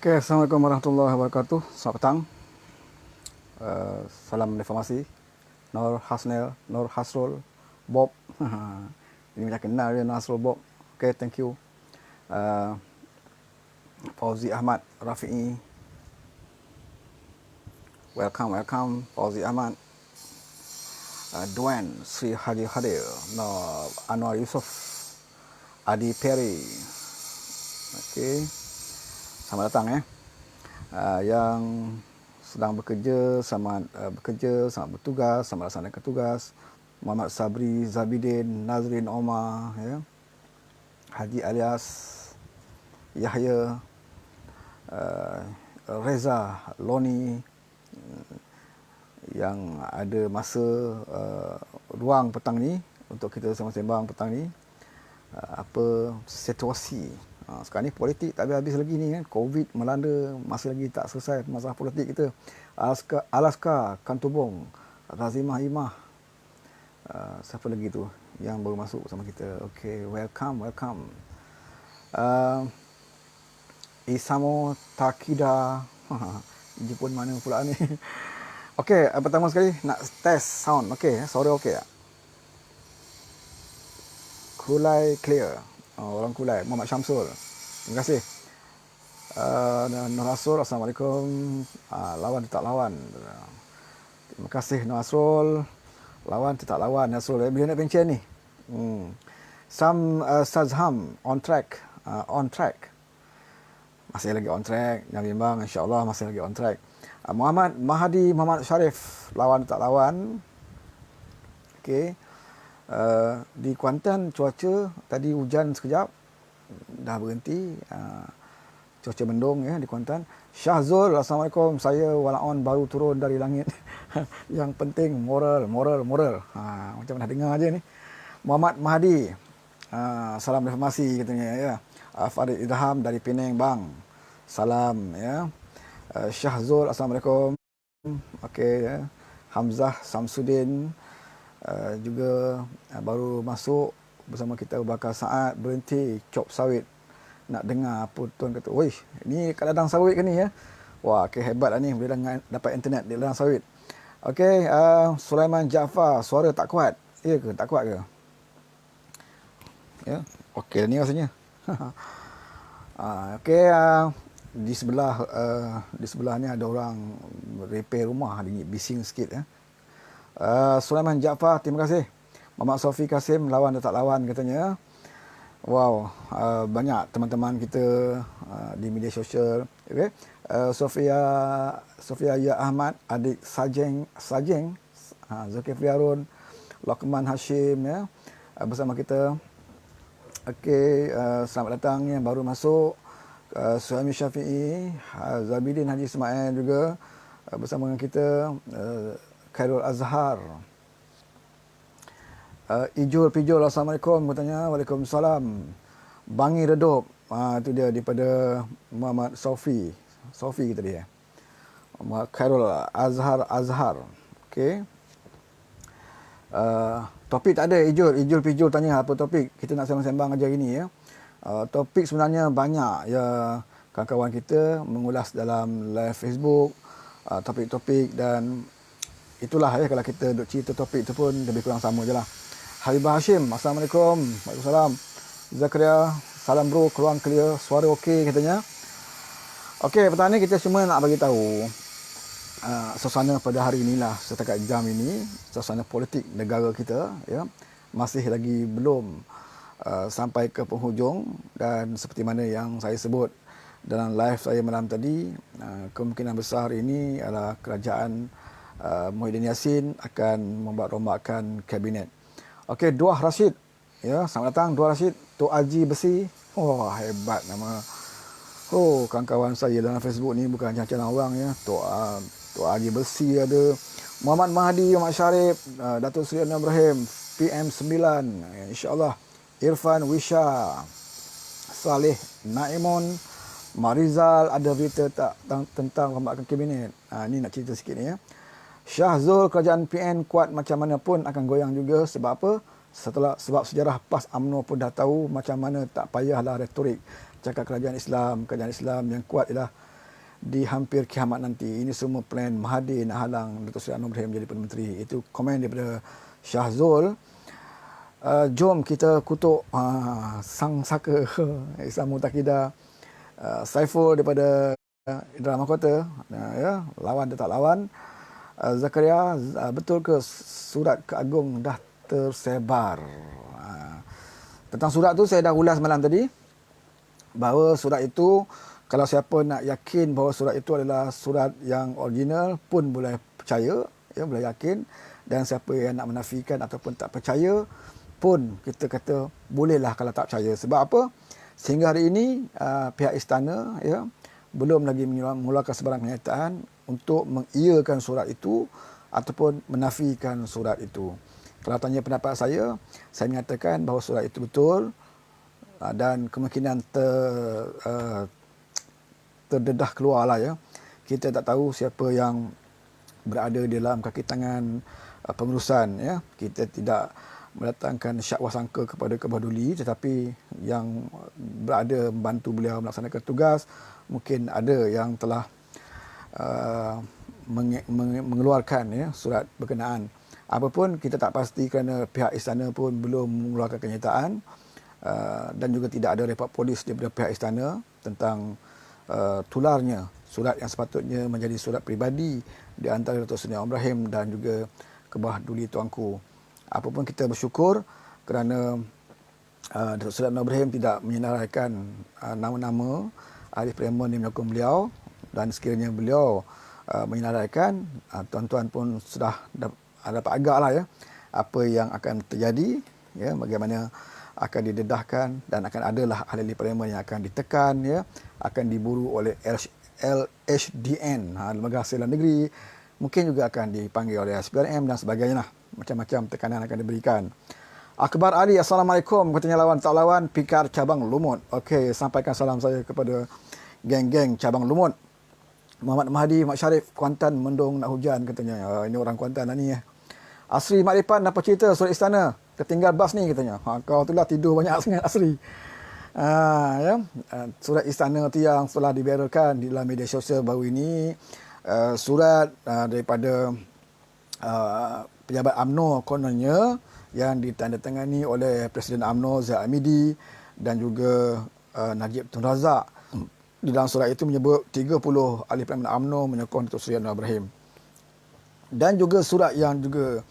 Oke, Assalamualaikum warahmatullahi wabarakatuh. Selamat petang. Salam reformasi. Nur Hasnel, Nur Hasrul, Bob. Ini macam kenal dia, Nur Hasrul, Bob. Oke, thank you. Uh, Fauzi Ahmad, Rafi'i. Welcome. Fauzi Ahmad. Duen, Sri Haji Hadir. Anwar Yusof. Adi Perry. Oke. Selamat datang yang sedang bekerja, selamat bertugas, selamat laksanakan tugas. Muhammad Sabri, Zabidin, Nazrin Omar, Haji Alias, Yahya, Reza, Loni, yang ada masa ruang petang ni untuk kita sembang petang ni. Apa situasi sekarang ni politik tak habis-habis lagi ni kan. Covid melanda, masih lagi tak selesai masalah politik kita. Alaska Kantubong, Razimah Imah, siapa lagi tu yang baru masuk sama kita. Okay, welcome. Isamo Takida, Jepun mana pula ni. Okay, pertama sekali nak test sound. Okay, suara okay tak? Kulai clear. Orang Kulai, Muhammad Syamsul. Terima kasih. Nur Rasul, Assalamualaikum. Lawan tetap lawan. Terima kasih Nur Rasul. Lawan tetap lawan Rasul. Bila nak pencen ni? Sazham on track. Masih lagi on track. Jangan bimbang, insya-Allah masih lagi on track. Muhammad Mahdi, Muhammad Syarif, lawan tetap lawan. Okey. Di Kuantan cuaca tadi hujan sekejap dah berhenti, cuaca mendung di Kuantan. Syahzul, Assalamualaikum, saya walaon baru turun dari langit. Yang penting moral. Macam dah dengar aje ni. Muhammad Mahdi, salam reformasi katanya Farid Idham dari Penang bang, salam Syahzul, Assalamualaikum. Okey Hamzah Samsudin juga baru masuk bersama kita beberapa saat, berhenti cop sawit nak dengar apa tuan kata. Woi, ni kat ladang sawit ke ni Wah, hebat lah ni, boleh dapat internet di ladang sawit. Okey, Sulaiman Jaafar, suara tak kuat. Ya ke? Tak kuat ke? Ya. Okey ni rasanya. Okey, di sebelah ni ada orang repair rumah, bising sikit Sulaiman Jaafar, terima kasih. Muhammad Sofi Kasim, lawan tak lawan katanya. Wow, banyak teman-teman kita di media sosial. Okay. Sofia Ya Ahmad, adik Sajeng, Zulkifli Harun, Lokman Hashim bersama kita. Okey, selamat datang yang baru masuk. Suhaimi Syafi'i, Zabidin Haji Ismail juga bersama dengan kita. Khairul Azhar, Ijul Pijul, Assalamualaikum katanya. Waalaikumsalam. Bangi Redup, itu dia daripada Muhammad Sofi kita dia. Khairul Azhar. Okey. Topik tak ada. Ijul Pijul tanya apa topik. Kita nak sembang-sembang aja hari ni topik sebenarnya banyak kawan-kawan kita mengulas dalam live Facebook, topik-topik, dan itulah kalau kita duk cerita topik tu pun lebih kurang sama je lah. Habibah Hashim, Assalamualaikum. Waalaikumsalam. Zakaria, salam bro, keluar clear, suara okey katanya. Okey, petang ni kita cuma nak bagi tahu suasana pada hari inilah, setakat jam ini, suasana politik negara kita masih lagi belum sampai ke penghujung, dan seperti mana yang saya sebut dalam live saya malam tadi, kemungkinan besar ini adalah kerajaan Muhyiddin Yassin akan membuat-rombakkan kabinet. Okey, Duah Rashid. Selamat datang Duah Rashid. Tok Haji Besi. Wah, hebat nama. Kawan-kawan saya dalam Facebook ni bukan macam-macam orang Tok Haji Besi ada. Muhammad Mahdi, Muhammad Syarif, Datuk Seri Anwar Ibrahim, PM9, insya-Allah. Irfan Wisha, Saleh Naimun, Marizal, ada berita tak tentang perombakan kabinet. Ni nak cerita sikit ni Syahzul, kerajaan PN kuat macam mana pun akan goyang juga. Sebab apa? Sebab sejarah PAS UMNO pun dah tahu macam mana, tak payahlah retorik cakap kerajaan Islam yang kuat ialah di hampir kiamat nanti. Ini semua plan Mahathir nak halang Datuk Seri Anwar Ibrahim menjadi Perdana Menteri. Itu komen daripada Syahzul. Jom kita kutuk sang saka Ihsan Mutakida, Saiful daripada Indra Mahkota, ya, lawan dia tak lawan. Zakaria, betul ke surat ke Agong dah tersebar? Tentang surat tu saya dah ulas malam tadi, bahawa surat itu, kalau siapa nak yakin bahawa surat itu adalah surat yang original pun boleh percaya, ya, boleh yakin. Dan siapa yang nak menafikan ataupun tak percaya pun kita kata bolehlah kalau tak percaya. Sebab apa? Sehingga hari ini pihak istana, ya, belum lagi mengeluarkan sebarang kenyataan untuk mengiyakan surat itu ataupun menafikan surat itu. Kalau tanya pendapat saya menyatakan bahawa surat itu betul dan kemungkinan terdedah keluarlah, ya. Kita tak tahu siapa yang berada di dalam kaki tangan pengurusan, ya. Kita tidak mendatangkan syak wasangka kepada Kebahaduli, tetapi yang berada membantu beliau melaksanakan tugas, mungkin ada yang telah mengeluarkan, ya, surat berkenaan. Apapun kita tak pasti kerana pihak istana pun belum mengeluarkan kenyataan, dan juga tidak ada report polis daripada pihak istana tentang tularnya surat yang sepatutnya menjadi surat peribadi di antara Datuk Seri Anwar Ibrahim dan juga Kebahaduli Tuanku. Apapun kita bersyukur kerana Datuk Seri Anwar Ibrahim tidak menyenaraikan nama-nama ahli parlimen yang menyokong beliau, dan sekiranya beliau menyenaraikan, tuan-tuan pun sudah dapat agaklah, ya, apa yang akan terjadi, ya, bagaimana akan didedahkan dan akan adalah ahli parlimen yang akan ditekan, ya, akan diburu oleh LHDN, Lembaga Hasil Negeri, mungkin juga akan dipanggil oleh SPRM dan sebagainya lah. Macam-macam tekanan akan diberikan. Akbar Ali, Assalamualaikum. Katanya lawan tak lawan, Pikar Cabang Lumut. Okey, sampaikan salam saya kepada geng-geng Cabang Lumut. Muhammad Mahdi, Mak Syarif, Kuantan mendung nak hujan katanya. Ini orang Kuantan lah ni, ya. Asri Makrifan, apa cerita surat istana? Ketinggal bas ni katanya. Kau tu lah tidur banyak sangat Asri. Ya. Surat istana tu yang telah diberalkan di dalam media sosial baru ini. Surat daripada pejabat UMNO kononnya yang ditandatangani oleh Presiden UMNO Zahid Hamidi dan juga Najib Tun Razak. Di dalam surat itu menyebut 30 ahli parlimen UMNO menyokong Datuk Seri Anwar Ibrahim. Dan juga surat yang juga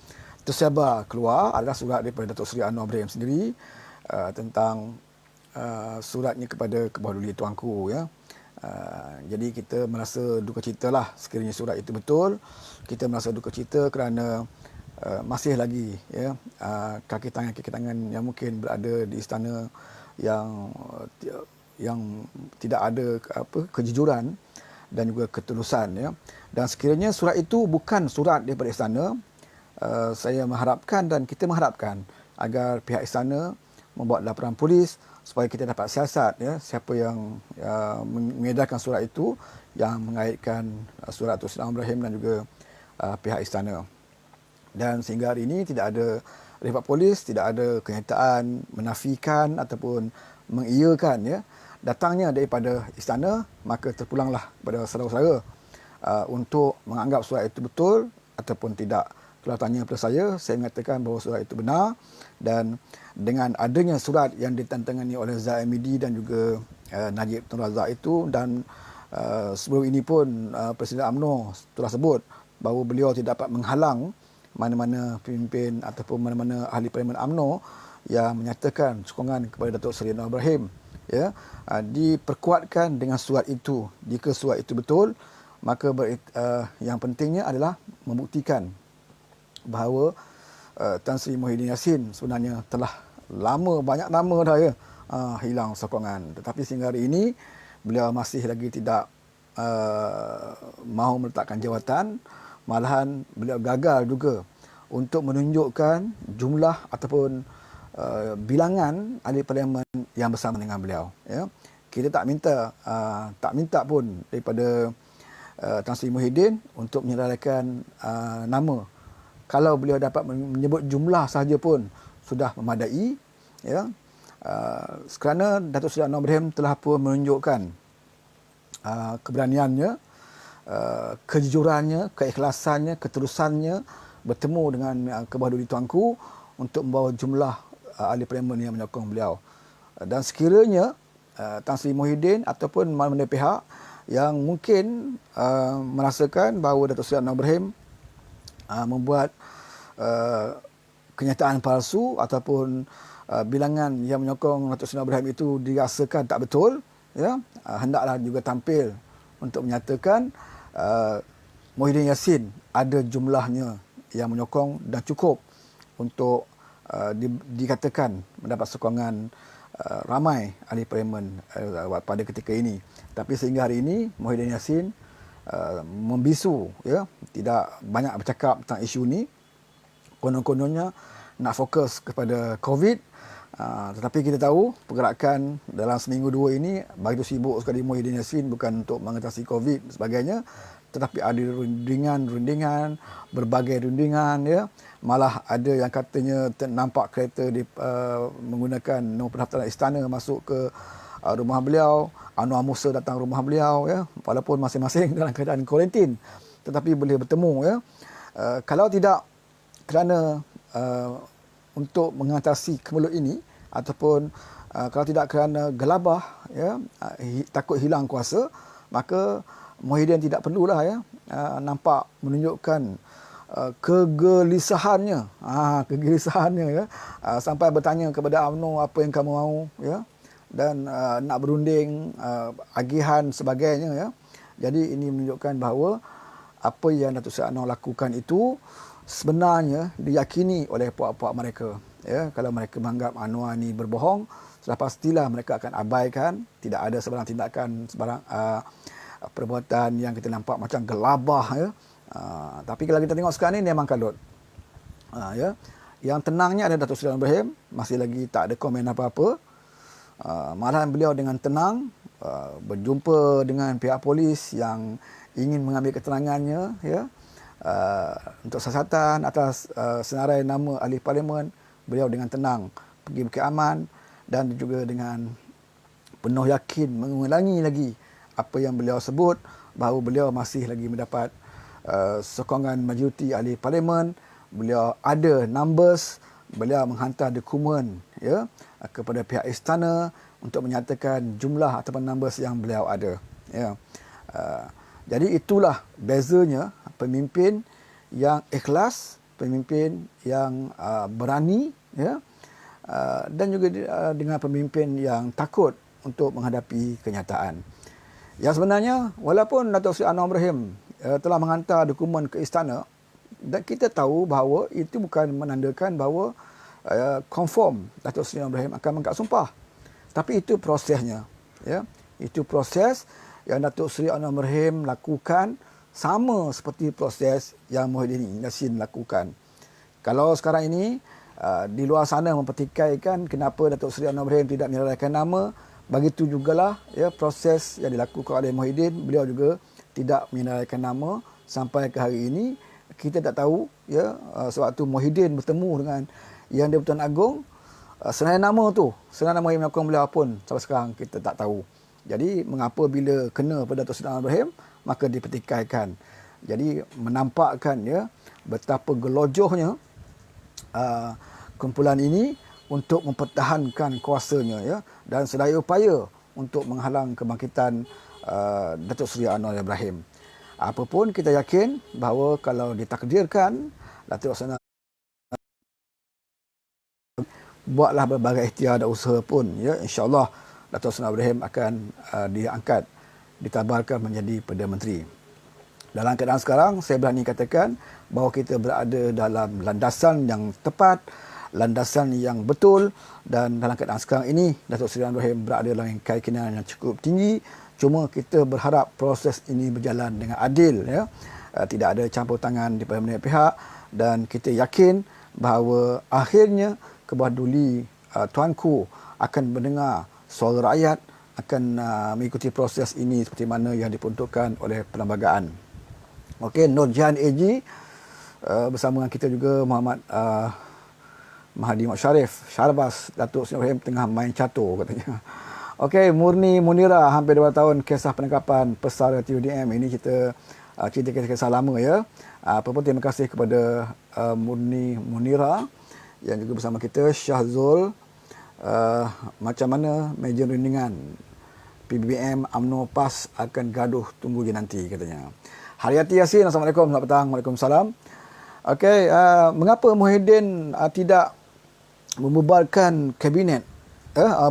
tersebar keluar adalah surat daripada Datuk Seri Anwar Ibrahim sendiri tentang suratnya kepada Kebahaduli Tuanku, ya. Jadi kita merasa duka cita lah sekiranya surat itu betul. Kita merasa duka cita kerana masih lagi, ya, kaki tangan yang mungkin berada di istana yang tidak ada kejujuran dan juga ketulusan, ya. Dan sekiranya surat itu bukan surat daripada istana, saya mengharapkan dan kita mengharapkan agar pihak istana membuat laporan polis supaya kita dapat siasat, ya, siapa yang mengedarkan surat itu yang mengaitkan surat Datuk Seri Anwar Ibrahim dan juga pihak istana. Dan sehingga hari ini tidak ada report polis, tidak ada kenyataan menafikan ataupun mengiyakan, ya, datangnya daripada istana, maka terpulanglah kepada saudara-saudara untuk menganggap surat itu betul ataupun tidak. Kalau tanya kepada saya mengatakan bahawa surat itu benar, dan dengan adanya surat yang ditandatangani oleh Zahid Hamidi dan juga Najib Tun Razak itu, dan sebelum ini pun Presiden UMNO telah sebut bahawa beliau tidak dapat menghalang mana-mana pemimpin ataupun mana-mana ahli parlimen UMNO yang menyatakan sokongan kepada Datuk Seri Anwar Ibrahim, ya, diperkuatkan dengan surat itu. Jika surat itu betul, maka yang pentingnya adalah membuktikan bahawa Tan Sri Muhyiddin Yassin sebenarnya telah banyak lama dah, ya, hilang sokongan. Tetapi sehingga hari ini beliau masih lagi tidak mahu meletakkan jawatan, malahan beliau gagal juga untuk menunjukkan jumlah ataupun bilangan ahli parlimen yang bersama dengan beliau, ya. Kita tak minta pun daripada Tan Sri Muhyiddin untuk menyerahkan nama. Kalau beliau dapat menyebut jumlah sahaja pun sudah memadai, ya. Kerana Datuk Seri Anwar Ibrahim telah pun menunjukkan keberaniannya, kejujurannya, keikhlasannya, keterusannya bertemu dengan Kebawah Duli Tuanku untuk membawa jumlah ahli parlimen yang menyokong beliau. Dan sekiranya Tan Sri Muhyiddin ataupun mana-mana pihak yang mungkin merasakan bahawa Datuk Seri Anwar Ibrahim membuat kenyataan palsu ataupun bilangan yang menyokong Datuk Seri Anwar Ibrahim itu dirasakan tak betul, ya, hendaklah juga tampil untuk menyatakan Muhyiddin Yassin ada jumlahnya yang menyokong dan cukup untuk dikatakan mendapat sokongan ramai ahli parlimen pada ketika ini. Tapi sehingga hari ini Muhyiddin Yassin membisu, ya, tidak banyak bercakap tentang isu ini. Konon-kononnya nak fokus kepada COVID, tetapi kita tahu pergerakan dalam seminggu dua ini begitu sibuk sekali Muhyiddin Yassin, bukan untuk mengatasi COVID dan sebagainya, tetapi ada rundingan, berbagai rundingan, ya. Malah ada yang katanya nampak kereta menggunakan nombor pendaftaran istana masuk ke rumah beliau. Anwar Musa datang rumah beliau, ya, walaupun masing-masing dalam keadaan kuarantin, tetapi boleh bertemu, ya. Kalau tidak kerana untuk mengatasi kemelut ini, ataupun kalau tidak kerana gelabah, ya, takut hilang kuasa, maka Muhyiddin tidak perlulah, ya, nampak menunjukkan kegelisahannya, ya, sampai bertanya kepada UMNO apa yang kamu mahu, ya, dan nak berunding, agihan sebagainya, ya. Jadi ini menunjukkan bahawa apa yang Datuk Seri Anwar lakukan itu sebenarnya diyakini oleh puak-puak mereka, ya. Kalau mereka menganggap Anwar ni berbohong, sudah pastilah mereka akan abaikan. Tidak ada sebarang tindakan, sebarang perbuatan yang kita nampak macam gelabah, ya. Tapi kalau kita tengok sekarang ni memang kalut, ya. Yang tenangnya ada Datuk Seri Anwar Ibrahim, masih lagi tak ada komen apa-apa. Malahan beliau dengan tenang berjumpa dengan pihak polis yang ingin mengambil keterangannya, ya, untuk siasatan atas senarai nama ahli parlimen. Beliau dengan tenang pergi Bukit Aman dan juga dengan penuh yakin mengulangi lagi apa yang beliau sebut, bahawa beliau masih lagi mendapat sokongan majoriti ahli parlimen. Beliau ada numbers, beliau menghantar dokumen, ya, kepada pihak istana untuk menyatakan jumlah ataupun numbers yang beliau ada, ya. Jadi itulah bezanya pemimpin yang ikhlas, pemimpin yang berani, ya, dan juga dengan pemimpin yang takut untuk menghadapi kenyataan. Yang sebenarnya walaupun Datuk Seri Anwar Ibrahim telah menghantar dokumen ke istana, dan kita tahu bahawa itu bukan menandakan bahawa confirm Datuk Seri Anwar Ibrahim akan mengangkat sumpah. Tapi itu prosesnya, ya. Itu proses yang Datuk Seri Anwar Ibrahim lakukan sama seperti proses yang Muhyiddin Yassin lakukan. Kalau sekarang ini di luar sana mempertikaikan kenapa Datuk Seri Anwar Ibrahim tidak menyerahkan nama, begitu jugalah, ya, proses yang dilakukan oleh Muhyiddin, beliau juga tidak menyerahkan nama sampai ke hari ini. Kita tak tahu, ya, sewaktu Muhyiddin bertemu dengan Yang di-Pertuan Agong, senarai nama yang menyokong beliau pun sampai sekarang kita tak tahu. Jadi mengapa bila kena pada Datuk Seri Anwar Ibrahim maka dipertikaikan. Jadi menampakkan, ya, betapa gelojohnya kumpulan ini untuk mempertahankan kuasanya, ya, dan sedaya upaya untuk menghalang kebangkitan Datuk Seri Anwar Ibrahim. Apapun kita yakin bahawa kalau ditakdirkan Datuk Seri buatlah berbagai ikhtiar dan usaha pun, ya, insya-Allah Datuk Seri Anwar Ibrahim akan diangkat, ditabarkan menjadi Perdana Menteri. Dalam keadaan sekarang, saya berani katakan bahawa kita berada dalam landasan yang tepat, landasan yang betul, dan dalam keadaan sekarang ini Datuk Seri Anwar Ibrahim berada dalam keyakinan yang cukup tinggi. Cuma kita berharap proses ini berjalan dengan adil, ya. Tidak ada campur tangan daripada banyak pihak, dan kita yakin bahawa akhirnya Kebawah Duli Tuanku akan mendengar suara rakyat, akan mengikuti proses ini seperti mana yang diperuntukkan oleh perlembagaan. Okey, Nur Jihan AG bersama dengan kita juga Muhammad Mahdi Mat Syarif, Syarbas, Datuk Seri Ibrahim tengah main catur katanya. Okey, Murni Munira, hampir 2 tahun kisah penangkapan pesara TUDM. Ini kita cerita kisah lama ya. Apa pun terima kasih kepada Murni Munira yang juga bersama kita, Syahzul. Macam mana meja rundingan PBBM UMNO PAS akan gaduh, tunggu je nanti katanya. Haryati Yasin, Assalamualaikum, selamat petang. Waalaikumsalam. Okey, mengapa Muhyiddin tidak membubarkan kabinet?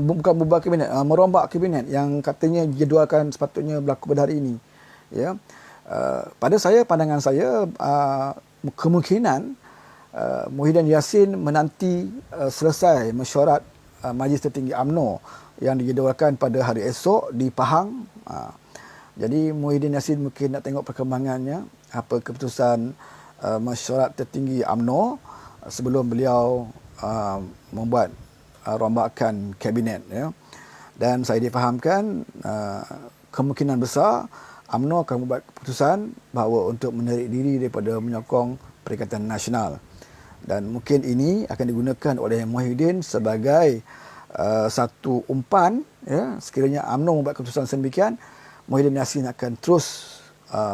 Bukan membubar kabinet, merombak kabinet yang katanya jadualkan sepatutnya berlaku pada hari ini. Ya. Pada saya, pandangan saya, kemungkinan Muhyiddin Yassin menanti selesai mesyuarat Majlis Tertinggi UMNO yang dijadualkan pada hari esok di Pahang. Jadi Muhyiddin Yassin mungkin nak tengok perkembangannya, apa keputusan mesyuarat tertinggi UMNO sebelum beliau membuat rombakan kabinet ya. Dan saya difahamkan kemungkinan besar UMNO akan membuat keputusan bahawa untuk menarik diri daripada menyokong Perikatan Nasional. Dan mungkin ini akan digunakan oleh Muhyiddin sebagai satu umpan ya, sekiranya UMNO membuat keputusan sedemikian, Muhyiddin Yassin akan terus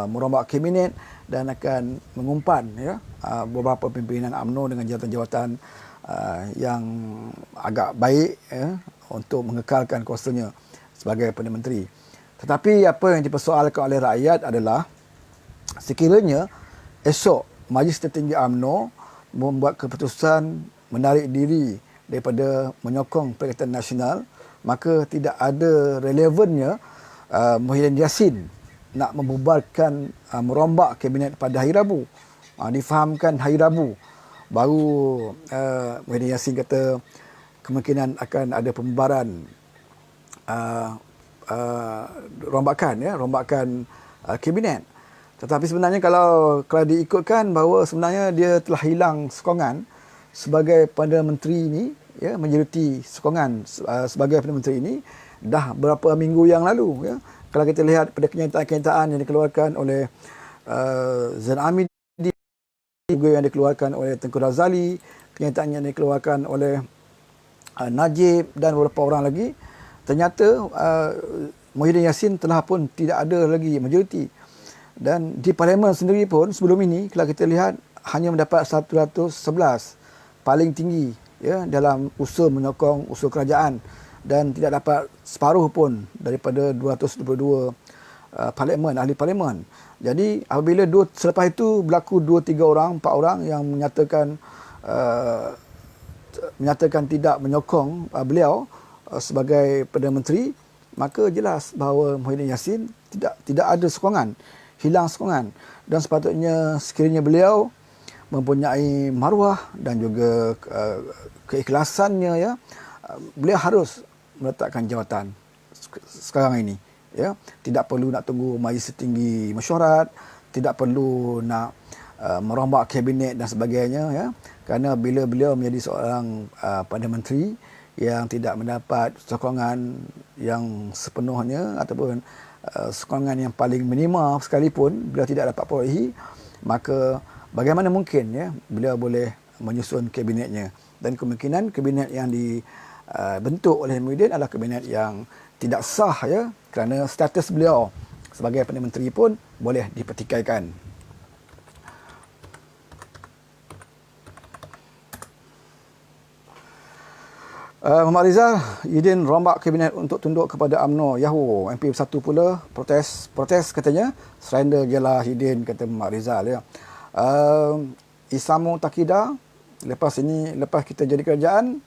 merombak kabinet dan akan mengumpan ya beberapa pimpinan UMNO dengan jawatan-jawatan yang agak baik ya, untuk mengekalkan kuasanya sebagai Perdana Menteri. Tetapi apa yang dipersoalkan oleh rakyat adalah sekiranya esok Majlis Tertinggi UMNO membuat keputusan menarik diri daripada menyokong Perikatan Nasional, maka tidak ada relevannya Muhyiddin Yassin nak membubarkan merombak kabinet pada hari Rabu. Difahamkan hari Rabu baru Muhyiddin Yassin kata kemungkinan akan ada pembubaran rombakan kabinet. Tetapi sebenarnya kalau diikutkan bahawa sebenarnya dia telah hilang sokongan sebagai Perdana Menteri ini ya, menjadi sokongan sebagai Perdana Menteri ini dah beberapa minggu yang lalu ya. Kalau kita lihat pada kenyataan-kenyataan yang dikeluarkan oleh Zain Amidi, juga yang dikeluarkan oleh Tengku Razali, kenyataan yang dikeluarkan oleh Najib dan beberapa orang lagi, ternyata Muhyiddin Yassin telah pun tidak ada lagi majoriti. Dan di Parlimen sendiri pun sebelum ini kalau kita lihat hanya mendapat 111 paling tinggi ya dalam usaha menyokong usaha kerajaan, dan tidak dapat separuh pun daripada 222 ahli parlimen. Jadi apabila selepas itu berlaku 2-3 orang, 4 orang yang menyatakan tidak menyokong beliau sebagai Perdana Menteri, maka jelas bahawa Muhyiddin Yassin tidak ada sokongan, hilang sokongan. Dan sepatutnya sekiranya beliau mempunyai maruah dan juga keikhlasannya ya, beliau harus meletakkan jawatan sekarang ini ya. Tidak perlu nak tunggu Majlis Tertinggi mesyuarat, tidak perlu nak merombak kabinet dan sebagainya ya, kerana bila beliau menjadi seorang Perdana Menteri yang tidak mendapat sokongan yang sepenuhnya ataupun sokongan yang paling minima sekalipun beliau tidak dapat perolehi, maka bagaimana mungkin ya beliau boleh menyusun kabinetnya. Dan kemungkinan kabinet yang dibentuk oleh Muhyiddin adalah kabinet yang tidak sah ya, kerana status beliau sebagai Perdana Menteri pun boleh dipertikaikan. Muhammad Rizal, Yudin rombak kabinet untuk tunduk kepada UMNO. Yahoo, MP Bersatu pula protes katanya. Surrender je lah Yudin, kata Muhammad Rizal ya. Islamu Takida, lepas kita jadi kerajaan,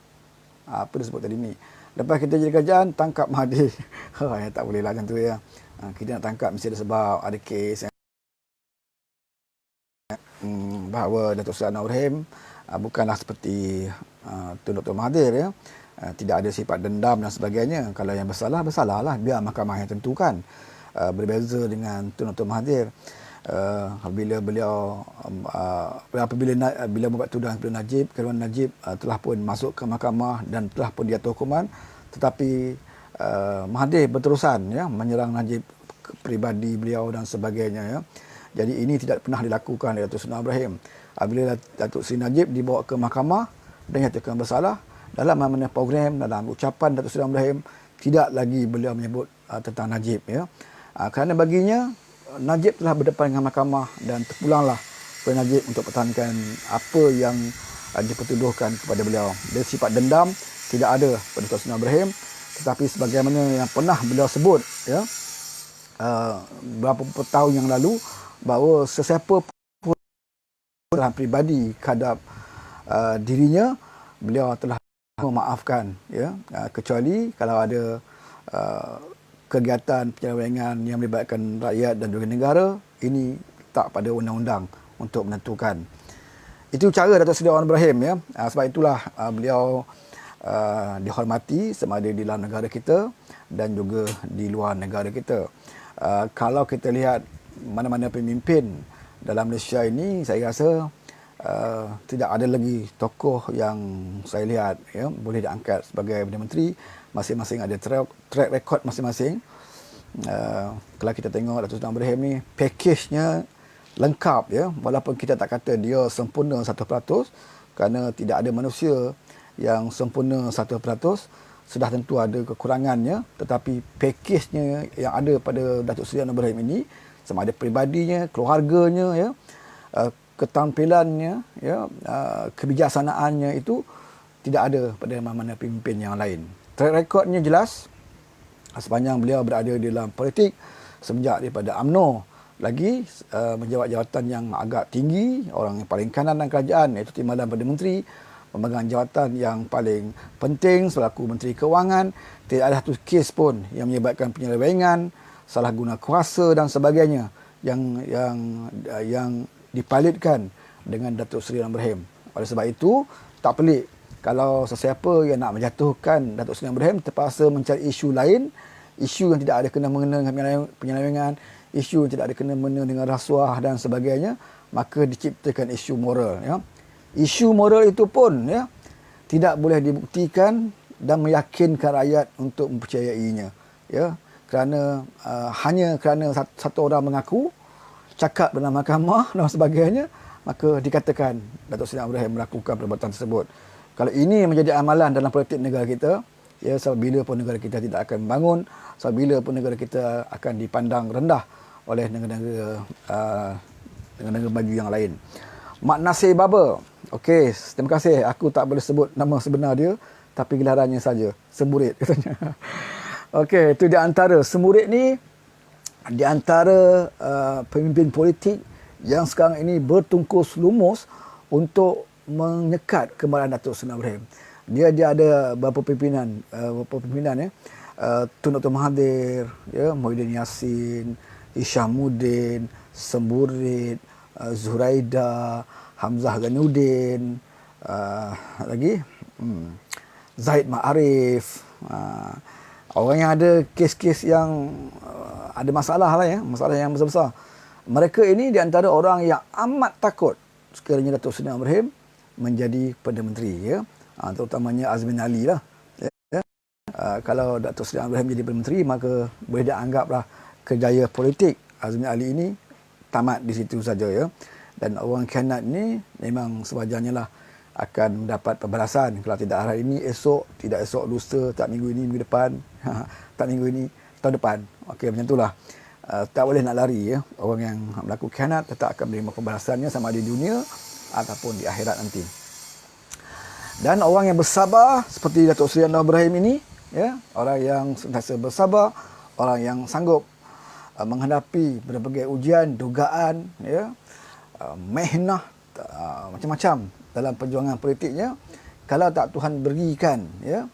apa dia sebut tadi ni, lepas kita jadi kerajaan tangkap Mahathir. Ya, tak boleh lah macam tu ya. Kita nak tangkap mesti ada sebab, ada kes bahawa Datuk Seri Anwar Ibrahim bukanlah seperti Tun Dr. Mahathir ya. Tidak ada sifat dendam dan sebagainya. Kalau yang bersalah, bersalahlah, biar mahkamah yang tentukan. Berbeza dengan Tun Dr. Mahathir, apabila bila membuat tuduhan kepada Najib, kerana Najib telah pun masuk ke mahkamah dan telah pun diatur hukuman, tetapi Mahathir berterusan ya menyerang Najib, peribadi beliau dan sebagainya ya. Jadi ini tidak pernah dilakukan oleh Datuk Seri Anwar Ibrahim. Apabila Datuk Seri Najib dibawa ke mahkamah dan nyatakan bersalah, dalam mana program, dalam ucapan Datuk Seri Anwar Ibrahim tidak lagi beliau menyebut tentang Najib, ya. Kerana baginya Najib telah berdepan dengan mahkamah dan terpulanglah kepada Najib untuk pertahankan apa yang dipertuduhkan kepada beliau. Dari sifat dendam tidak ada pada Datuk Seri Ibrahim, tetapi sebagaimana yang pernah beliau sebut, ya, beberapa tahun yang lalu, bahawa sesiapa pun dalam peribadi terhadap dirinya, beliau telah memaafkan, ya, kecuali kalau ada kegiatan penyelewengan yang melibatkan rakyat dan juga negara, ini tak pada undang-undang untuk menentukan. Itu cara Datuk Seri Anwar Ibrahim, ya. Sebab itulah beliau dihormati sama ada di dalam negara kita dan juga di luar negara kita. Kalau kita lihat mana-mana pemimpin dalam Malaysia ini, saya rasa tidak ada lagi tokoh yang saya lihat, ya, boleh diangkat sebagai Perdana Menteri. Masing-masing ada track record masing-masing. Kalau kita tengok Datuk Seri Ibrahim ni, pakejnya lengkap, ya, walaupun kita tak kata dia sempurna 100%, kerana tidak ada manusia yang sempurna 100%, sudah tentu ada kekurangannya, tetapi pakejnya yang ada pada Datuk Seri Anwar Ibrahim ini, sama ada peribadinya, keluarganya, ya, ketampilannya, ya, kebijaksanaannya, itu tidak ada pada mana-mana pemimpin yang lain. Track recordnya jelas sepanjang beliau berada di dalam politik semenjak daripada UMNO lagi, menjawat jawatan yang agak tinggi, orang yang paling kanan dalam kerajaan, iaitu Timbalan Perdana Menteri, memegang jawatan yang paling penting selaku Menteri Kewangan. Tidak ada satu kes pun yang menyebabkan penyelewengan, salah guna kuasa dan sebagainya yang dipalitkan dengan Datuk Seri Anwar Ibrahim. Oleh sebab itu, tak pelik kalau sesiapa yang nak menjatuhkan Datuk Seri Anwar Ibrahim terpaksa mencari isu lain, isu yang tidak ada kena-mengena dengan penyelewengan, isu yang tidak ada kena-mengena dengan rasuah dan sebagainya, maka diciptakan isu moral, ya. Isu moral itu pun, ya, tidak boleh dibuktikan dan meyakinkan rakyat untuk mempercayainya, ya. Kerana hanya kerana satu orang mengaku, cakap dalam mahkamah dan sebagainya, maka dikatakan Datuk Seri Anwar Ibrahim melakukan perbuatan tersebut. Kalau ini menjadi amalan dalam politik negara kita, ya, bila pun negara kita tidak akan membangun, bila pun negara kita akan dipandang rendah oleh negara-negara maju yang lain. Mak Nasir Baba. Okey, terima kasih. Aku tak boleh sebut nama sebenar dia, tapi gelarannya saja. Semburit katanya. Okey, itu di antara. Semburit ni di antara pemimpin politik yang sekarang ini bertungkus lumus untuk menyekat kemarahan Datuk Seri Anwar Ibrahim. Dia ada beberapa pimpinan, ya. Tun Dr. Mahathir, ya, Muhyiddin Yassin, Hishamuddin, Semburit, Zuraida, Hamzah Ghanuddin, lagi Zahid Ma'arif, orang yang ada kes-kes yang ada masalah lah, ya, masalah yang besar-besar. Mereka ini di antara orang yang amat takut sekiranya Datuk Seri Anwar Ibrahim menjadi Perdana Menteri, ya. Terutamanya Azmin Ali lah, ya. Kalau Datuk Seri Anwar Ibrahim jadi Perdana Menteri, maka boleh dianggaplah kejaya politik Azmin Ali ini tamat di situ saja, ya. Dan orang khianat ni memang sewajarnya lah akan mendapat pembalasan. Kalau tidak hari ini, esok, tidak esok, lusa, tak minggu ini, minggu depan, tak minggu ini, tahun depan. Okey, macam itulah. Tak boleh nak lari, ya. Orang yang melakukan khianat tetap akan menerima pembalasannya sama ada di dunia ataupun di akhirat nanti. Dan orang yang bersabar seperti Datuk Seri Anwar Ibrahim ini, ya, orang yang sentiasa bersabar, orang yang sanggup menghadapi berbagai ujian, dugaan, ya, mehnah, macam-macam dalam perjuangan politiknya. Kalau tak Tuhan berikan, ya,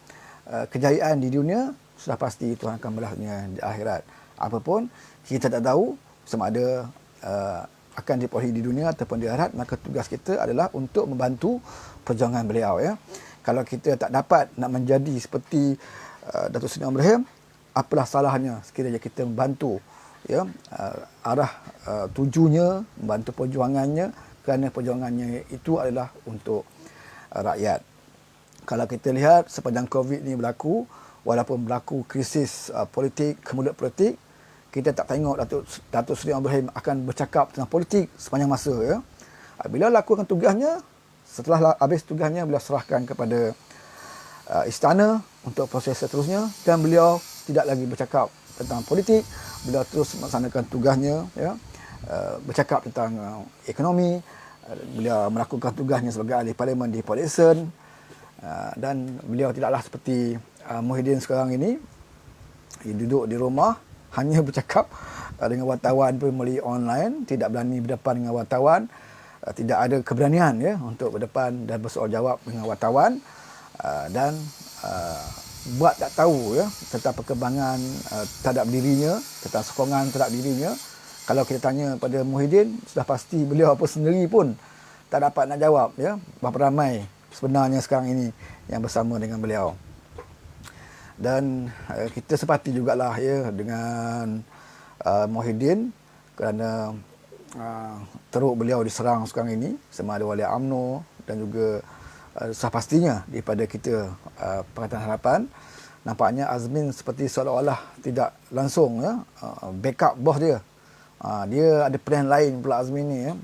kejayaan di dunia, sudah pasti Tuhan akan balasnya di akhirat. Apapun kita tak tahu sama ada akan diperolehi di dunia ataupun di akhirat, maka tugas kita adalah untuk membantu perjuangan beliau, ya. Kalau kita tak dapat nak menjadi seperti Datuk Seri Anwar Ibrahim, apalah salahnya sekiranya kita membantu, ya, arah tujunya, membantu perjuangannya, kerana perjuangannya itu adalah untuk rakyat. Kalau kita lihat sepanjang COVID ni berlaku, walaupun berlaku krisis politik, kemudian politik, kita tak tengok Datuk Seri Anwar Ibrahim akan bercakap tentang politik sepanjang masa, ya. Bila lakukan tugasnya, setelah habis tugasnya, beliau serahkan kepada istana, untuk proses seterusnya, dan beliau tidak lagi bercakap tentang politik. Beliau terus melaksanakan tugasnya, ya, bercakap tentang ekonomi. Beliau melakukan tugasnya sebagai ahli parlimen di Port Dickson, dan beliau tidaklah seperti Muhyiddin sekarang ini. Dia duduk di rumah hanya bercakap dengan wartawan pun melalui online, tidak berani berdepan dengan wartawan, tidak ada keberanian, ya, untuk berdepan dan bersoal jawab dengan wartawan, dan buat tak tahu, ya, tentang perkembangan terhadap dirinya, tentang sokongan terhadap dirinya. Kalau kita tanya pada Muhyiddin, sudah pasti beliau apa sendiri pun tak dapat nak jawab, ya, berapa ramai sebenarnya sekarang ini yang bersama dengan beliau. Dan kita sepati jugalah, ya, dengan Muhyiddin, kerana teruk beliau diserang sekarang ini sama ada oleh UMNO dan juga sah pastinya daripada kita Pakatan Harapan. Nampaknya Azmin seperti seolah-olah tidak langsung, ya, backup bos dia. Dia ada plan lain pula Azmin ni, ya.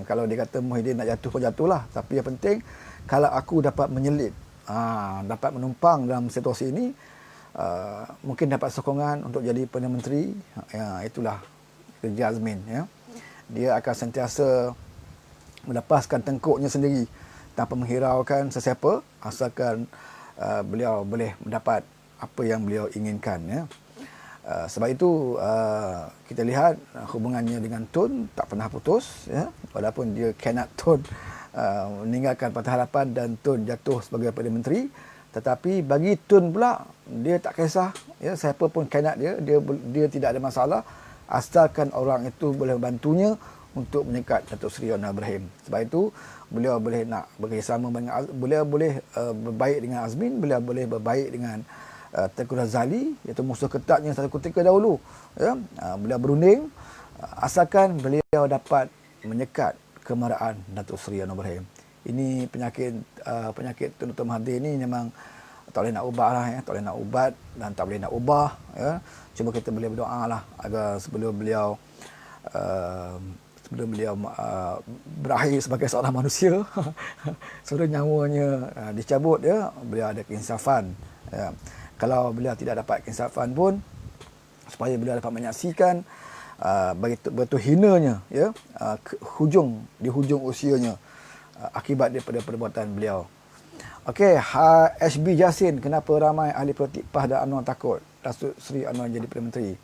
Kalau dia kata Muhyiddin nak jatuh pun jatuhlah, tapi yang penting kalau aku dapat menyelit, dapat menumpang dalam situasi ini, mungkin dapat sokongan untuk jadi Perdana Menteri, ya, itulah kerja Azmin, ya. Dia akan sentiasa melepaskan tengkuknya sendiri tanpa menghiraukan sesiapa, asalkan beliau boleh mendapat apa yang beliau inginkan, ya. Sebab itu kita lihat hubungannya dengan Tun tak pernah putus, ya, walaupun dia cannot Tun meninggalkan Pakatan Harapan dan Tun jatuh sebagai Perdana Menteri, tetapi bagi Tun pula dia tak kisah, ya, siapa pun cannot dia tidak ada masalah asalkan orang itu boleh membantunya untuk menyekat Datuk Seri Anwar Ibrahim. Sebab itu beliau boleh nak bekerjasama dengan, beliau boleh berbaik dengan Azmin, beliau boleh berbaik dengan Tengku Razali, iaitu musuh ketatnya satu ketika dahulu, ya. Beliau berunding asalkan beliau dapat menyekat kemarahan Datuk Seri Anwar Ibrahim. Ini penyakit Tun Dr. Mahathir ni memang tak boleh nak ubah lah, ya. Tak boleh nak ubat dan tak boleh nak ubah, ya. Cuma kita boleh berdoa lah agar sebelum beliau berakhir sebagai seorang manusia, sebelum nyawanya dicabut, ya, beliau ada keinsafan, ya. Kalau beliau tidak dapat keinsafan pun, supaya beliau dapat menyaksikan betul hinanya, ya, di hujung usianya, akibat daripada perbuatan beliau. Okey, HB Jasin, kenapa ramai ahli politik PAS dan UMNO takut Datuk Seri Anwar jadi Perdana Menteri?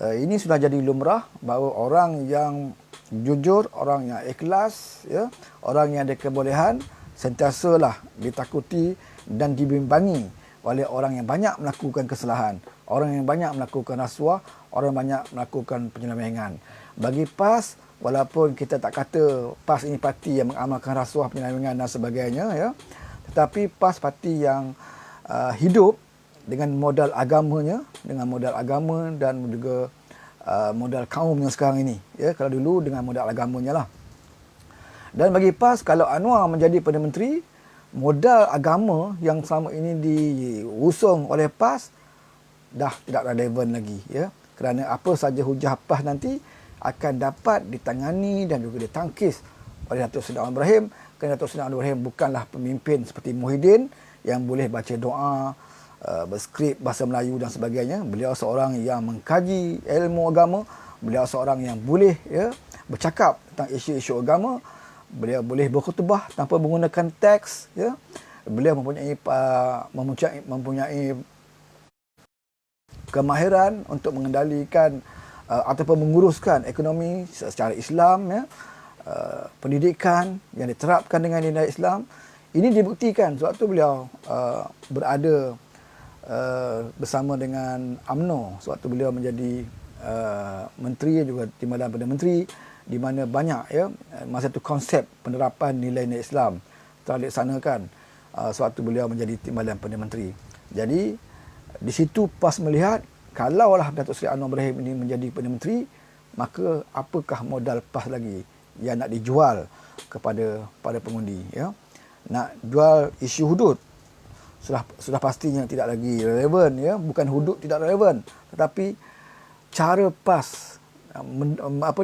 Ini sudah jadi lumrah bahawa orang yang jujur, orang yang ikhlas, ya, orang yang ada kebolehan sentiasalah ditakuti dan dibimbangi oleh orang yang banyak melakukan kesalahan, orang yang banyak melakukan rasuah, orang yang banyak melakukan penyelewengan. Bagi PAS, walaupun kita tak kata PAS ini parti yang mengamalkan rasuah, penyelewengan dan sebagainya, ya, tetapi PAS parti yang hidup dengan modal agamanya, dengan modal agama dan juga modal kaumnya sekarang ini, ya. Kalau dulu dengan modal agamanya lah. Dan bagi PAS, kalau Anwar menjadi Perdana Menteri, modal agama yang selama ini diusung oleh PAS dah tidak relevan lagi, ya. Kerana apa saja hujah PAS nanti akan dapat ditangani dan juga ditangkis oleh Datuk Seri Anwar Ibrahim, kerana Datuk Seri Anwar Ibrahim bukanlah pemimpin seperti Muhyiddin yang boleh baca doa, berskrip bahasa Melayu dan sebagainya. Beliau seorang yang mengkaji ilmu agama, beliau seorang yang boleh, ya, bercakap tentang isu-isu agama. Beliau boleh berkhutbah tanpa menggunakan teks, ya. Beliau mempunyai kemahiran untuk mengendalikan ataupun menguruskan ekonomi secara Islam, ya. Pendidikan yang diterapkan dengan nilai Islam. Ini dibuktikan sebab tu beliau berada bersama dengan UMNO, sebab tu beliau menjadi menteri juga timbalan Perdana Menteri, di mana banyak, ya, masa itu konsep penerapan nilai-nilai Islam telah dilaksanakan, sebab tu beliau menjadi timbalan Perdana Menteri. Jadi di situ PAS melihat kalaulah Datuk Seri Anwar Ibrahim ini menjadi Perdana Menteri, maka apakah modal PAS lagi yang nak dijual kepada pengundi, ya. Nak jual isu hudud sudah pastinya tidak lagi relevan, ya. Bukan hudud tidak relevan, tetapi cara PAS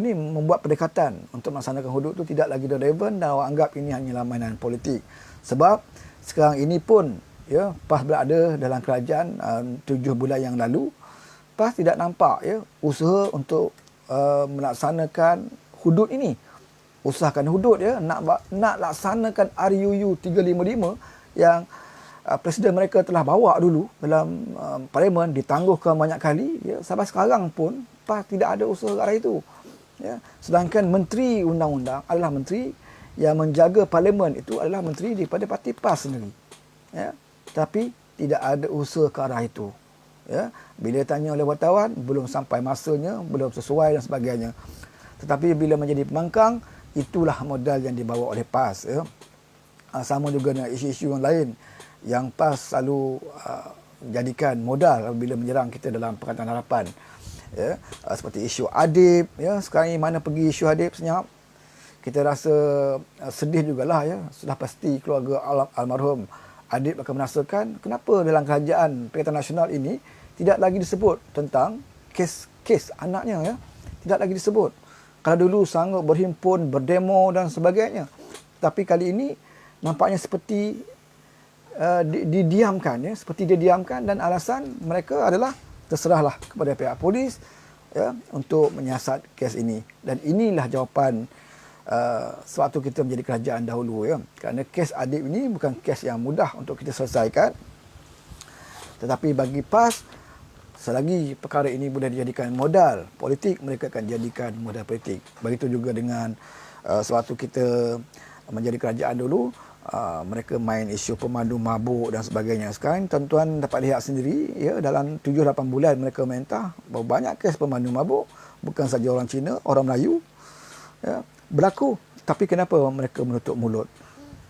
membuat pendekatan untuk melaksanakan hudud itu tidak lagi relevan, dan awak anggap ini hanyalah mainan politik. Sebab sekarang ini pun ya, PAS berada dalam kerajaan 7 bulan yang lalu, PAS tidak nampak ya usaha untuk melaksanakan hudud ini. Usahakan hudud ya, nak laksanakan RUU 355 yang Presiden mereka telah bawa dulu dalam parlimen, ditangguhkan banyak kali ya, sampai sekarang pun PAS tidak ada usaha ke arah itu ya. Sedangkan menteri undang-undang adalah menteri yang menjaga parlimen, itu adalah menteri daripada parti PAS sendiri ya. Tapi tidak ada usaha ke arah itu ya. Bila tanya oleh wartawan, belum sampai masanya, belum sesuai dan sebagainya. Tetapi bila menjadi pembangkang, itulah modal yang dibawa oleh PAS ya. Sama juga dengan isu-isu yang lain yang PAS selalu jadikan modal bila menyerang kita dalam Pakatan Harapan ya. Seperti isu adib ya, sekarang ini mana pergi isu adib senyap, kita rasa sedih jugalah ya. Sudah pasti keluarga almarhum adib akan merasakan kenapa dalam kerajaan Perikatan Nasional ini tidak lagi disebut tentang kes anaknya ya, tidak lagi disebut. Kalau dulu sanggup berhimpun, berdemo dan sebagainya, tapi kali ini nampaknya seperti didiamkan ya, seperti dia diamkan, dan alasan mereka adalah terserahlah kepada pihak polis ya untuk menyiasat kes ini. Dan inilah jawapan sewaktu kita menjadi kerajaan dahulu ya, kerana kes adib ini bukan kes yang mudah untuk kita selesaikan. Tetapi bagi PAS, selagi perkara ini boleh dijadikan modal politik, mereka akan jadikan modal politik. Begitu juga dengan sewaktu kita menjadi kerajaan dulu, mereka main isu pemandu mabuk dan sebagainya. Sekarang tuan-tuan dapat lihat sendiri ya, dalam 7-8 bulan mereka mentah bahawa banyak kes pemandu mabuk, bukan saja orang Cina, orang Melayu ya, berlaku. Tapi kenapa mereka menutup mulut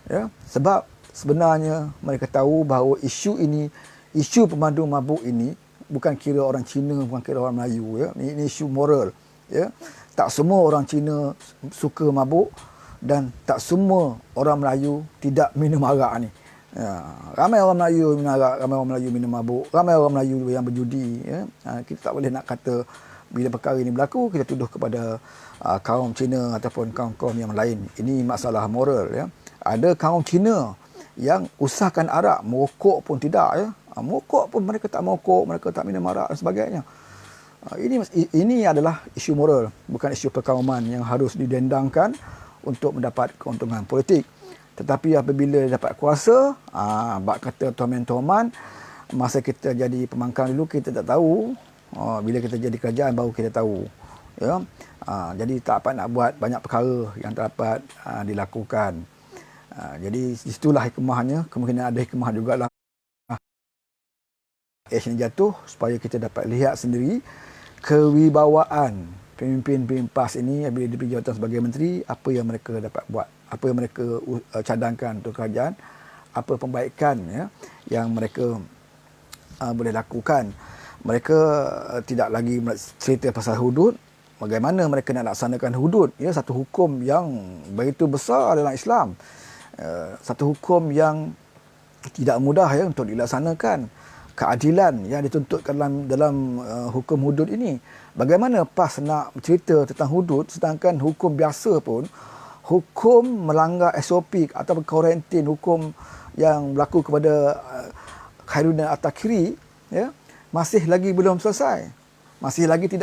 ya? Sebab sebenarnya mereka tahu bahawa isu ini, isu pemandu mabuk ini bukan kira orang Cina, bukan kira orang Melayu ya. Ini isu moral ya. Tak semua orang Cina suka mabuk, dan tak semua orang Melayu tidak minum arak ni. Ya, ramai orang Melayu minum arak, ramai orang Melayu minum mabuk, ramai orang Melayu yang berjudi ya. Kita tak boleh nak kata bila perkara ini berlaku kita tuduh kepada kaum Cina ataupun kaum-kaum yang lain. Ini masalah moral ya. Ada kaum Cina yang usahakan arak, merokok pun tidak ya. Merokok pun mereka tak merokok, mereka tak minum arak dan sebagainya. Ini adalah isu moral, bukan isu perkauman yang harus didendangkan untuk mendapat keuntungan politik. Tetapi apabila dapat kuasa, bak kata Toman, masa kita jadi pembangkang dulu kita tak tahu, bila kita jadi kerajaan baru kita tahu ya. Jadi tak dapat nak buat banyak perkara yang tak dapat dilakukan. Jadi disitulah hikmahnya, kemungkinan ada hikmah jugalah action jatuh, supaya kita dapat lihat sendiri kewibawaan pemimpin PAS ini bila diberi jawatan sebagai menteri, apa yang mereka dapat buat, apa yang mereka cadangkan untuk kerajaan, apa pembaikan ya yang mereka boleh lakukan. Mereka tidak lagi cerita pasal hudud, bagaimana mereka nak laksanakan hudud ya, satu hukum yang begitu besar dalam Islam, satu hukum yang tidak mudah ya untuk dilaksanakan. Keadilan yang dituntutkan dalam hukum hudud ini. Bagaimana PAS nak cerita tentang hudud sedangkan hukum biasa pun, hukum melanggar SOP atau kuarantin, hukum yang berlaku kepada Khairuddin At-Takiri ya, masih lagi belum selesai. Masih lagi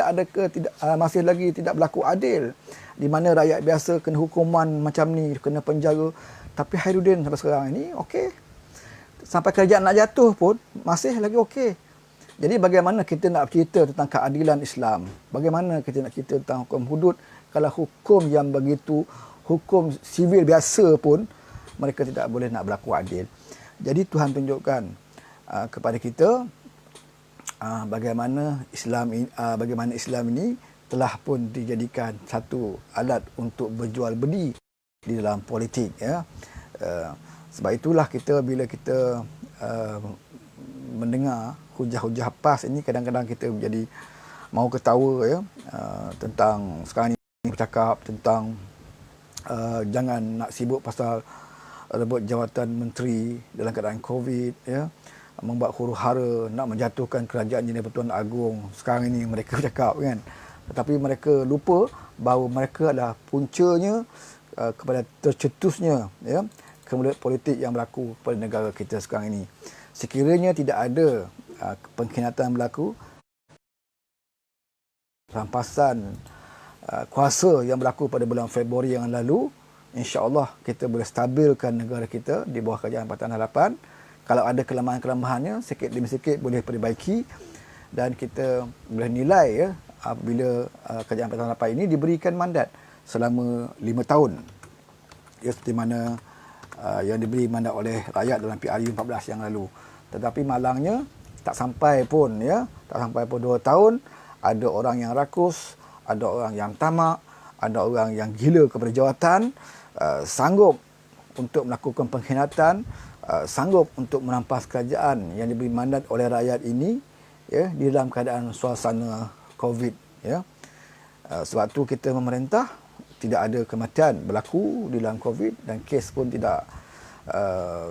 masih lagi tidak berlaku adil, di mana rakyat biasa kena hukuman macam ni, kena penjara, tapi Khairuddin sampai sekarang ini okey. Sampai kerajaan nak jatuh pun masih lagi okey. Jadi bagaimana kita nak cerita tentang keadilan Islam? Bagaimana kita nak cerita tentang hukum hudud kalau hukum yang begitu, hukum sivil biasa pun mereka tidak boleh nak berlaku adil. Jadi Tuhan tunjukkan kepada kita bagaimana Islam ini telah pun dijadikan satu alat untuk berjual beli di dalam politik ya. Sebab itulah bila kita mendengar hujah-hujah PAS ini, kadang-kadang kita menjadi mau ketawa ya, tentang sekarang ini bercakap tentang jangan nak sibuk pasal rebut jawatan menteri dalam keadaan COVID ya, membuat huru-hara nak menjatuhkan kerajaan Jenderal Pertuan Agong. Sekarang ini mereka bercakap kan, tetapi mereka lupa bahawa mereka adalah puncanya kepada tercetusnya ya kemudian politik yang berlaku pada negara kita sekarang ini. sekiranya tidak ada pengkhianatan berlaku, rampasan kuasa yang berlaku pada bulan Februari yang lalu, insya-Allah kita boleh stabilkan negara kita di bawah Kerajaan Pakatan Harapan. Kalau ada kelemahan-kelemahannya, sikit demi sikit boleh perbaiki, dan kita boleh nilai ya apabila Kerajaan Pakatan Harapan ini diberikan mandat selama 5 tahun. Ya, seperti mana yang diberi mandat oleh rakyat dalam PRU 14 yang lalu. Tetapi malangnya tak sampai pun 2 tahun, ada orang yang rakus, ada orang yang tamak, ada orang yang gila kepada jawatan, sanggup untuk melakukan pengkhianatan, sanggup untuk merampas kerajaan yang diberi mandat oleh rakyat ini, ya, di dalam keadaan suasana COVID, ya. Sebab tu kita memerintah tidak ada kematian berlaku di dalam COVID dan kes pun tidak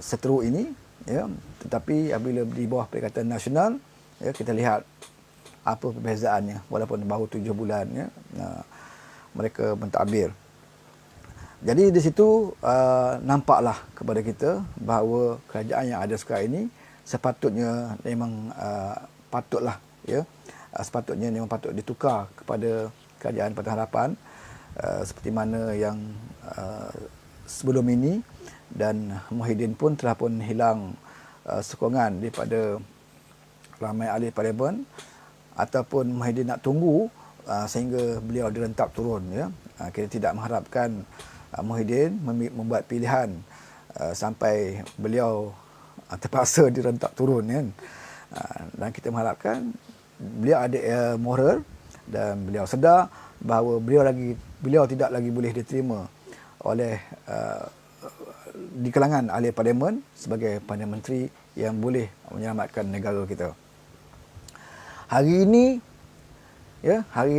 seteruk ini, ya. Tetapi apabila di bawah Perikatan Nasional, ya, kita lihat apa perbezaannya walaupun baru 7 bulan, ya, mereka mentadbir. Jadi di situ nampaklah kepada kita bahawa kerajaan yang ada sekarang ini sepatutnya memang patutlah, ya, sepatutnya memang patut ditukar kepada Kerajaan Pakatan Harapan seperti mana yang sebelum ini. Dan Muhyiddin pun telah pun hilang sokongan daripada ramai ahli parlimen, ataupun Muhyiddin nak tunggu sehingga beliau direntak turun, ya. Kita tidak mengharapkan Muhyiddin membuat pilihan sampai beliau terpaksa direntak turun, kan. Dan kita mengharapkan beliau ada moral dan beliau sedar bahawa beliau tidak lagi boleh diterima oleh di kalangan ahli parlimen sebagai Perdana Menteri yang boleh menyelamatkan negara kita. Hari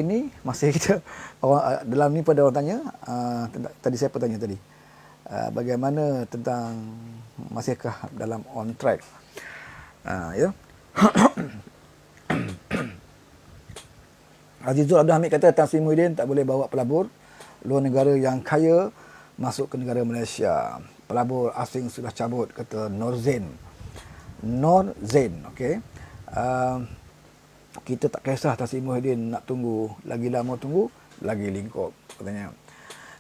ini masih kita dalam ni pada orang tanya, tadi saya bertanya tadi, bagaimana tentang masihkah dalam on track, ya. Azizul Abdul Hamid kata Tan Sri Muhyiddin tak boleh bawa pelabur luar negara yang kaya masuk ke negara Malaysia. Pelabur asing sudah cabut, kata Nur Zain, okey. Kita tak kisah Tan Sri Muhyiddin nak tunggu, lagi lama tunggu, lagi lingkup, katanya.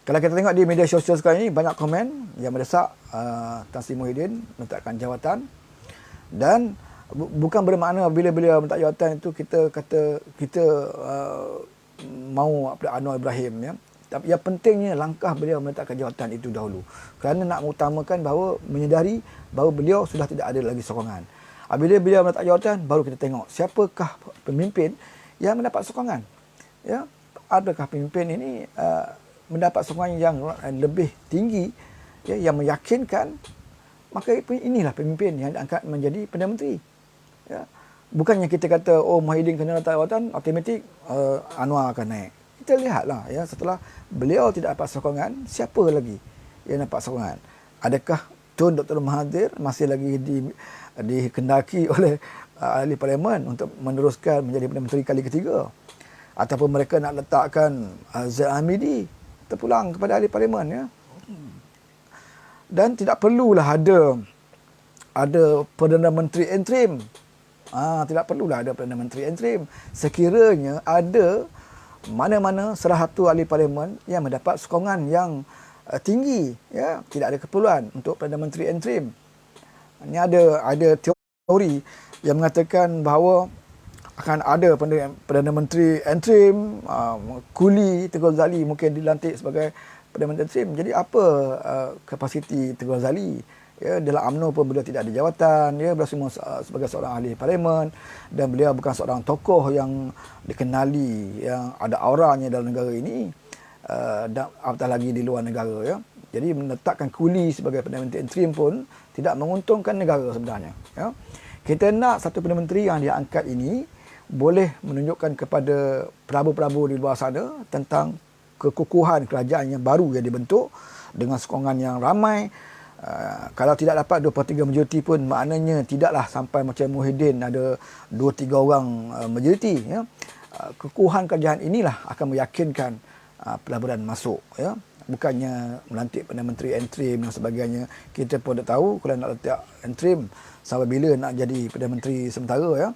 Kalau kita tengok di media sosial sekarang ini, banyak komen yang mendesak Tan Sri Muhyiddin meletakkan jawatan. Dan bukan bermakna bila beliau meletak jawatan itu kita kata kita mau Anwar Ibrahim, ya. Tapi yang pentingnya langkah beliau meletakkan jawatan itu dahulu. Kerana nak mengutamakan bahawa menyedari bahawa beliau sudah tidak ada lagi sokongan. Apabila beliau meletak jawatan, baru kita tengok siapakah pemimpin yang mendapat sokongan. Ya, adakah pemimpin ini mendapat sokongan yang lebih tinggi, ya, yang meyakinkan, maka inilah pemimpin yang diangkat menjadi Perdana Menteri. Ya. Bukannya kita kata Muhyiddin kena letak jawatan, automatik Anwar akan naik. Kita lihatlah, ya, setelah beliau tidak dapat sokongan, siapa lagi yang dapat sokongan? Adakah Tun Dr. Mahathir masih lagi dikendaki oleh ahli parlimen untuk meneruskan menjadi Perdana Menteri kali ketiga? Ataupun mereka nak letakkan Zaid Hamidi terpulang kepada ahli parlimen, ya? Dan tidak perlulah ada Perdana Menteri interim. Tidak perlulah ada Perdana Menteri interim. Sekiranya ada mana-mana salah satu ahli parlimen yang mendapat sokongan yang tinggi, ya, tidak ada keperluan untuk Perdana Menteri interim. Ini ada teori yang mengatakan bahawa akan ada Perdana Menteri interim, Kuli Teguh Ghazali mungkin dilantik sebagai Perdana Menteri interim. Jadi apa kapasiti Teguh Ghazali? Ya, dalam UMNO pun beliau tidak ada jawatan, ya, beliau semua sebagai seorang ahli parlimen, dan beliau bukan seorang tokoh yang dikenali, yang ada auranya dalam negara ini, dan apatah lagi di luar negara, ya. Jadi menetapkan Kuli sebagai Perdana Menteri interim pun tidak menguntungkan negara sebenarnya, ya. Kita nak satu Perdana Menteri yang diangkat ini boleh menunjukkan kepada pelabur-pelabur di luar sana tentang kekukuhan kerajaan yang baru yang dibentuk dengan sokongan yang ramai. Kalau tidak dapat 2/3 majoriti pun maknanya tidaklah sampai macam Muhyiddin ada 2-3 orang majoriti, ya. Kekukuhan kerajaan inilah akan meyakinkan pelaburan masuk, ya. bukannya melantik Perdana Menteri interim dan sebagainya. Kita pun tak tahu kalau nak letak interim sampai bila nak jadi Perdana Menteri sementara, ya.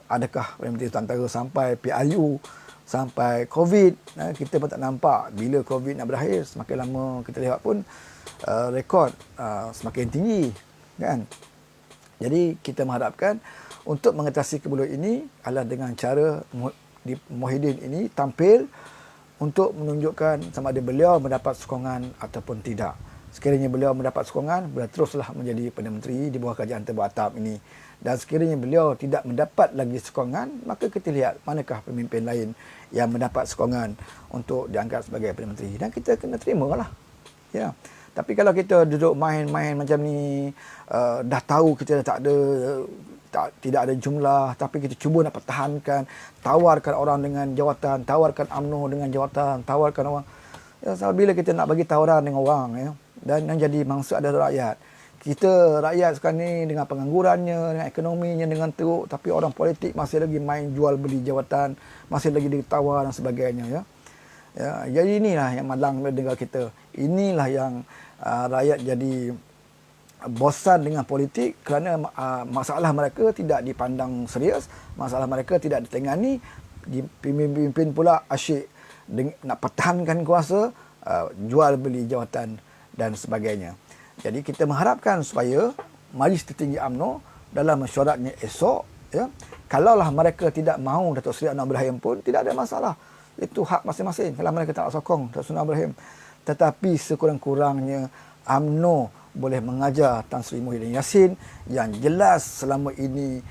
Adakah Perdana Menteri sementara sampai PRU, sampai COVID, kita pun tak nampak bila COVID nak berakhir. Semakin lama kita lihat pun rekod semakin tinggi, kan. Jadi kita mengharapkan untuk mengatasi kebuluh ini adalah dengan cara Muhyiddin ini tampil untuk menunjukkan sama ada beliau mendapat sokongan ataupun tidak. Sekiranya beliau mendapat sokongan, beliau teruslah menjadi Perdana Menteri di bawah kerajaan teratap ini. Dan sekiranya beliau tidak mendapat lagi sokongan, maka kita lihat manakah pemimpin lain yang mendapat sokongan untuk diangkat sebagai Perdana Menteri. Dan kita kena terimalah. Ya. Tapi kalau kita duduk main-main macam ni, dah tahu kita dah tidak ada jumlah, tapi kita cuba nak pertahankan, tawarkan orang dengan jawatan, tawarkan UMNO dengan jawatan, tawarkan orang. Ya, bila kita nak bagi tawaran dengan orang, ya, dan yang jadi maksud adalah rakyat. Kita rakyat sekarang ni dengan penganggurannya, dengan ekonominya dengan teruk, tapi orang politik masih lagi main jual beli jawatan, masih lagi ditawar dan sebagainya, ya. Ya, jadi inilah yang malang negara kita. Inilah yang rakyat jadi bosan dengan politik kerana masalah mereka tidak dipandang serius, masalah mereka tidak ditengani. Pemimpin pula asyik nak pertahankan kuasa, jual beli jawatan dan sebagainya. Jadi kita mengharapkan supaya Majlis Tertinggi UMNO dalam mesyuaratnya esok, ya, kalaulah mereka tidak mahu Datuk Seri Anwar Ibrahim pun tidak ada masalah. Itu hak masing-masing kalau mereka tak nak sokong Datuk Seri Anwar Ibrahim. Tetapi sekurang-kurangnya UMNO boleh mengajar Tan Sri Muhyiddin Yassin yang jelas selama ini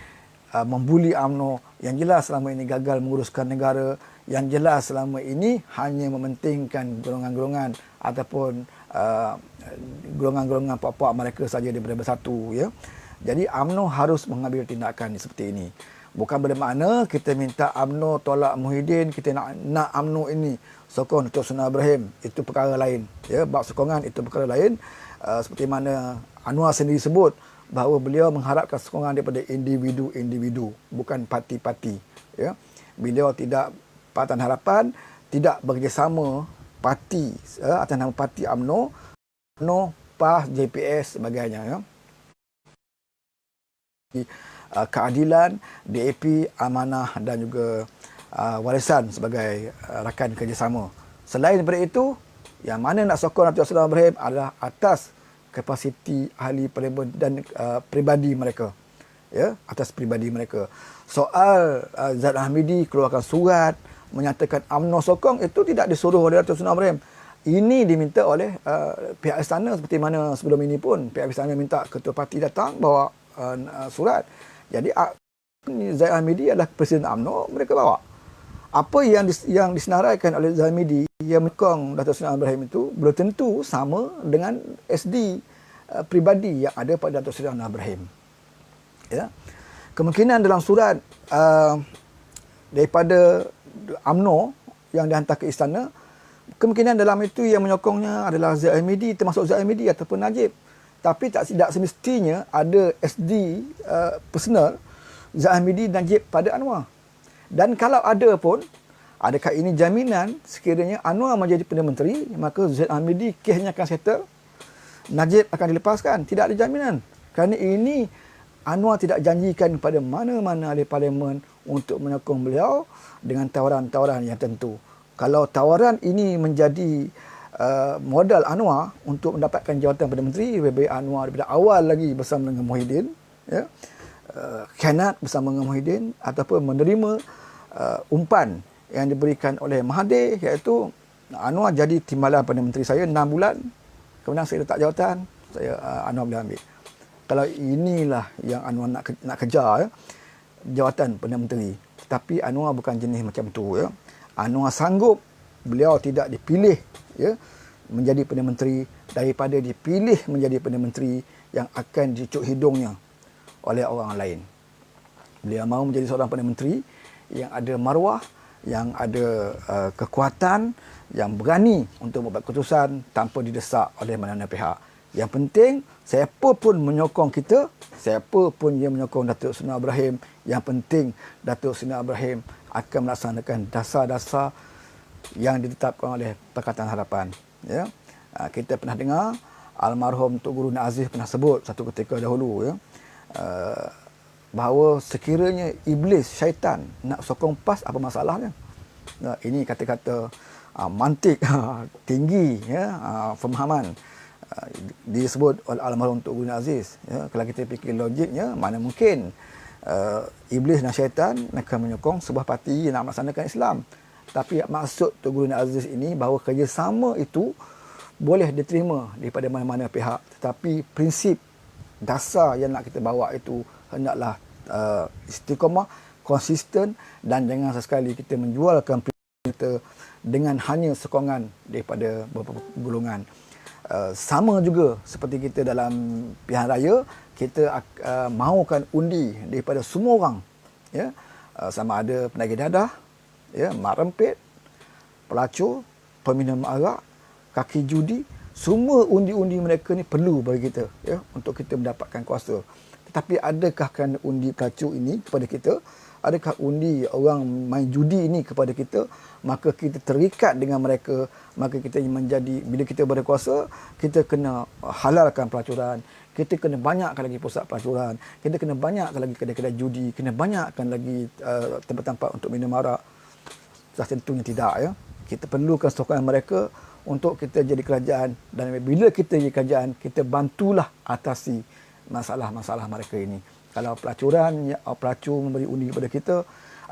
membuli UMNO, yang jelas selama ini gagal menguruskan negara, yang jelas selama ini hanya mementingkan golongan-golongan ataupun golongan-golongan puak-puak mereka saja daripada bersatu, ya. Jadi UMNO harus mengambil tindakan seperti ini. Bukan bermakna kita minta UMNO tolak Muhyiddin, kita nak UMNO ini sokong Datuk Seri Ibrahim, itu perkara lain, ya. Bab sokongan itu perkara lain. Seperti mana Anwar sendiri sebut bahawa beliau mengharapkan sokongan daripada individu-individu, bukan parti-parti, ya. Beliau tidak Pakatan Harapan tidak bekerjasama parti atas nama parti UMNO, PAS, JPS sebagainya, ya. Keadilan, DAP, Amanah dan juga Warisan sebagai rakan kerjasama. Selain daripada itu, yang mana nak sokong Datuk Seri Ibrahim adalah atas kapasiti ahli parlimen dan peribadi mereka, ya, atas peribadi mereka. Soal Zaid Hamidi keluarkan surat menyatakan UMNO sokong, itu tidak disuruh oleh Datuk Seri Ibrahim. Ini diminta oleh pihak istana, seperti mana sebelum ini pun pihak istana minta ketua parti datang bawa surat. Jadi Zaid Hamidi adalah Presiden UMNO, mereka bawa. Apa yang disenaraikan oleh Zaid Hamidi yang menyokong Datuk Seri Ibrahim itu belum tentu sama dengan SD pribadi yang ada pada Datuk Seri Ibrahim. Ya. Kemungkinan dalam surat daripada UMNO yang dihantar ke istana, kemungkinan dalam itu yang menyokongnya adalah Zaid Hamidi, termasuk Zaid Hamidi ataupun Najib. Tapi tidak semestinya ada SD personal Zaid Hamidi dan Najib pada Anwar. Dan kalau ada pun, adakah ini jaminan sekiranya Anwar menjadi Perdana Menteri, maka Zaid Hamidi kesnya akan settle, Najib akan dilepaskan? Tidak ada jaminan. Kerana ini Anwar tidak janjikan kepada mana-mana ahli parlimen untuk menyokong beliau dengan tawaran-tawaran yang tentu. Kalau tawaran ini menjadi modal Anwar untuk mendapatkan jawatan Perdana Menteri, lebih baik Anwar daripada awal lagi bersama dengan Muhyiddin, ya, khianat bersama dengan Muhyiddin ataupun menerima umpan yang diberikan oleh Mahathir, iaitu Anwar jadi timbalan Perdana Menteri saya 6 bulan, kemudian saya letak jawatan, Anwar boleh ambil. Kalau inilah yang Anwar nak kejar, ya, jawatan Perdana Menteri. Tetapi Anwar bukan jenis macam tu, ya. Anwar sanggup beliau tidak dipilih, ya, menjadi Perdana Menteri daripada dipilih menjadi Perdana Menteri yang akan dicucuk hidungnya oleh orang lain. Beliau mahu menjadi seorang Perdana Menteri yang ada maruah, yang ada kekuatan, yang berani untuk membuat keputusan tanpa didesak oleh mana-mana pihak. Yang penting, siapa pun menyokong kita, siapa pun yang menyokong Datuk Seri Ibrahim, yang penting Datuk Seri Ibrahim akan melaksanakan dasar-dasar yang ditetapkan oleh Pakatan Harapan. Ya. Kita pernah dengar almarhum Tok Guru Aziz pernah sebut satu ketika dahulu, ya, bahawa sekiranya iblis, syaitan nak sokong PAS, apa masalahnya? Ini kata-kata mantik tinggi, ya, pemahaman. Disebut oleh almarhum Tok Guru Aziz, ya. Kalau kita fikir logiknya, mana mungkin iblis dan syaitan akan menyokong sebuah parti yang nak melaksanakan Islam. Tapi maksud Tok Guru Aziz ini bahawa kerjasama itu boleh diterima daripada mana-mana pihak, tetapi prinsip dasar yang nak kita bawa itu hendaklah istiqamah, konsisten, dan jangan sesekali kita menjualkan prinsip kita dengan hanya sokongan daripada beberapa golongan. Sama juga seperti kita dalam pilihan raya, kita mahukan undi daripada semua orang, ya, sama ada penagih dadah, ya, mak rempit, pelacur, peminum arak, kaki judi, semua undi-undi mereka ni perlu bagi kita, ya, untuk kita mendapatkan kuasa. Tetapi adakah kerana undi pelacur ini kepada kita, adakah undi orang main judi ini kepada kita, maka kita terikat dengan mereka, maka kita menjadi, bila kita berkuasa, kita kena halalkan pelacuran, kita kena banyakkan lagi pusat pelacuran, kita kena banyakkan lagi kedai-kedai judi, kena banyakkan lagi tempat-tempat untuk minum arak. Tentunya tidak, ya. Kita perlukan sokongan mereka untuk kita jadi kerajaan, dan bila kita jadi kerajaan, kita bantulah atasi masalah-masalah mereka ini. Kalau pelacuran, pelacur memberi undi kepada kita,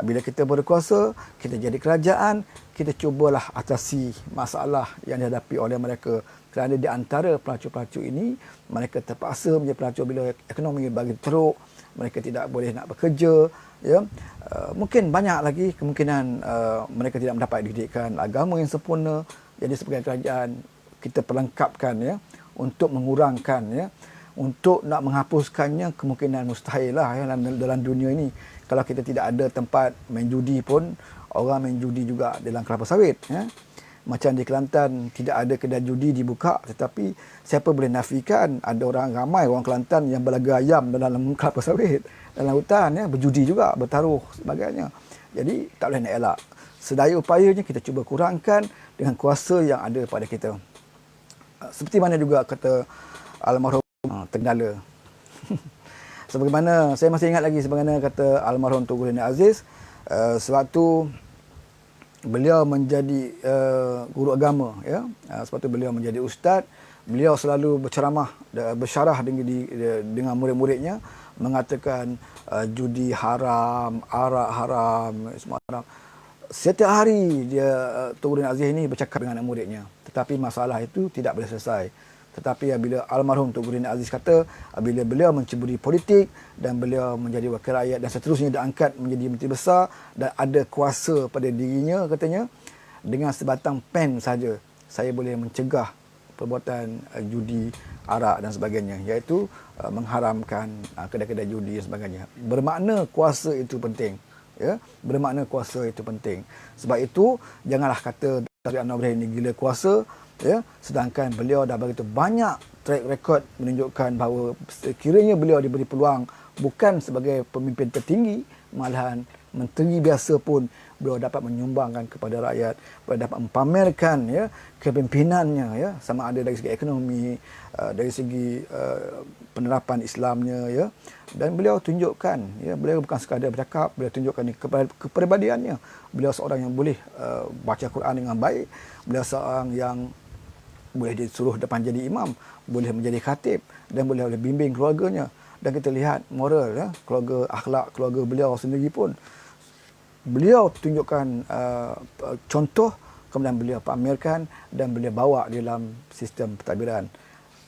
bila kita berkuasa, kita jadi kerajaan, kita cubalah atasi masalah yang dihadapi oleh mereka. Kerana di antara pelacur-pelacur ini, mereka terpaksa menjadi pelacur bila ekonomi bagi teruk, mereka tidak boleh nak bekerja, ya. Mungkin banyak lagi kemungkinan mereka tidak mendapat didikan agama yang sempurna. Jadi sebagai kerajaan, kita perlengkapkan, ya, untuk mengurangkan, ya, untuk nak menghapuskannya kemungkinan mustahil lah, ya, dalam dunia ini. Kalau kita tidak ada tempat main judi pun, orang main judi juga dalam kelapa sawit, ya. Macam di Kelantan tidak ada kedai judi dibuka, tetapi siapa boleh nafikan ada orang ramai orang Kelantan yang berlaga ayam dalam kelapa sawit, dalam hutan, ya, berjudi juga, bertaruh sebagainya. Jadi tak boleh nak elak. Sedaya upayanya kita cuba kurangkan dengan kuasa yang ada pada kita. Seperti mana juga kata almarhum Tenggala. Sebagaimana saya masih ingat lagi sebagaimana kata almarhum Tok Guru Aziz, sewaktu beliau menjadi guru agama, ya, sewaktu beliau menjadi ustaz, beliau selalu berceramah, bersyarah dengan murid-muridnya, mengatakan judi haram, arak haram, semua haram. Setiap hari dia Tok Guru Aziz ini bercakap dengan anak muridnya, tetapi masalah itu tidak boleh selesai. Tetapi bila almarhum Tok Guru Aziz kata, bila beliau menceburi politik dan beliau menjadi wakil rakyat dan seterusnya diangkat menjadi menteri besar dan ada kuasa pada dirinya, katanya, dengan sebatang pen saja saya boleh mencegah perbuatan judi, arak dan sebagainya, iaitu mengharamkan kedai-kedai judi dan sebagainya. Bermakna kuasa itu penting, ya, bermakna kuasa itu penting. Sebab itu janganlah kata Datuk Anwar Ibrahim ini gila kuasa, ya, sedangkan beliau dah begitu banyak track record menunjukkan bahawa sekiranya beliau diberi peluang bukan sebagai pemimpin tertinggi, malahan menteri biasa pun beliau dapat menyumbangkan kepada rakyat, beliau dapat mempamerkan, ya, kepimpinannya, ya, sama ada dari segi ekonomi, dari segi penerapan Islamnya, ya, dan beliau tunjukkan, ya, beliau bukan sekadar bercakap, beliau tunjukkan kepribadiannya. Beliau seorang yang boleh baca Quran dengan baik, beliau seorang yang boleh disuruh depan jadi imam, boleh menjadi khatib, dan boleh bimbing keluarganya. Dan kita lihat moral, ya, keluarga, akhlak keluarga beliau sendiri pun beliau tunjukkan contoh, kemudian beliau pamerkan dan beliau bawa dalam sistem pentadbiran.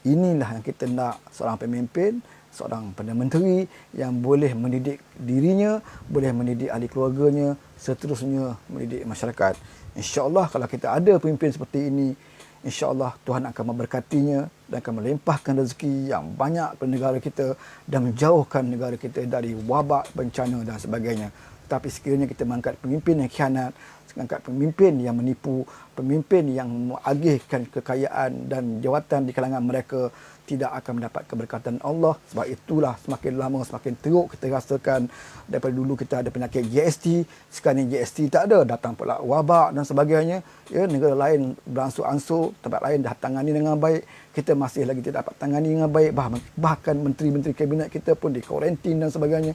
Inilah yang kita nak, seorang pemimpin, seorang Perdana Menteri yang boleh mendidik dirinya, boleh mendidik ahli keluarganya, seterusnya mendidik masyarakat. InsyaAllah kalau kita ada pemimpin seperti ini, InsyaAllah Tuhan akan memberkatinya dan akan melimpahkan rezeki yang banyak kepada negara kita dan menjauhkan negara kita dari wabak, bencana dan sebagainya. Tapi sekiranya kita mengangkat pemimpin yang khianat, mengangkat pemimpin yang menipu, pemimpin yang mengagihkan kekayaan dan jawatan di kalangan mereka, tidak akan mendapat keberkatan Allah. Sebab itulah semakin lama semakin teruk kita rasakan. Daripada dulu kita ada penyakit GST, sekarang ni GST tak ada, datang pula wabak dan sebagainya. Ya, negara lain beransur-ansur, tempat lain dah tangani dengan baik, kita masih lagi tidak dapat tangani dengan baik. Bahkan menteri-menteri kabinet kita pun di kuarantin dan sebagainya.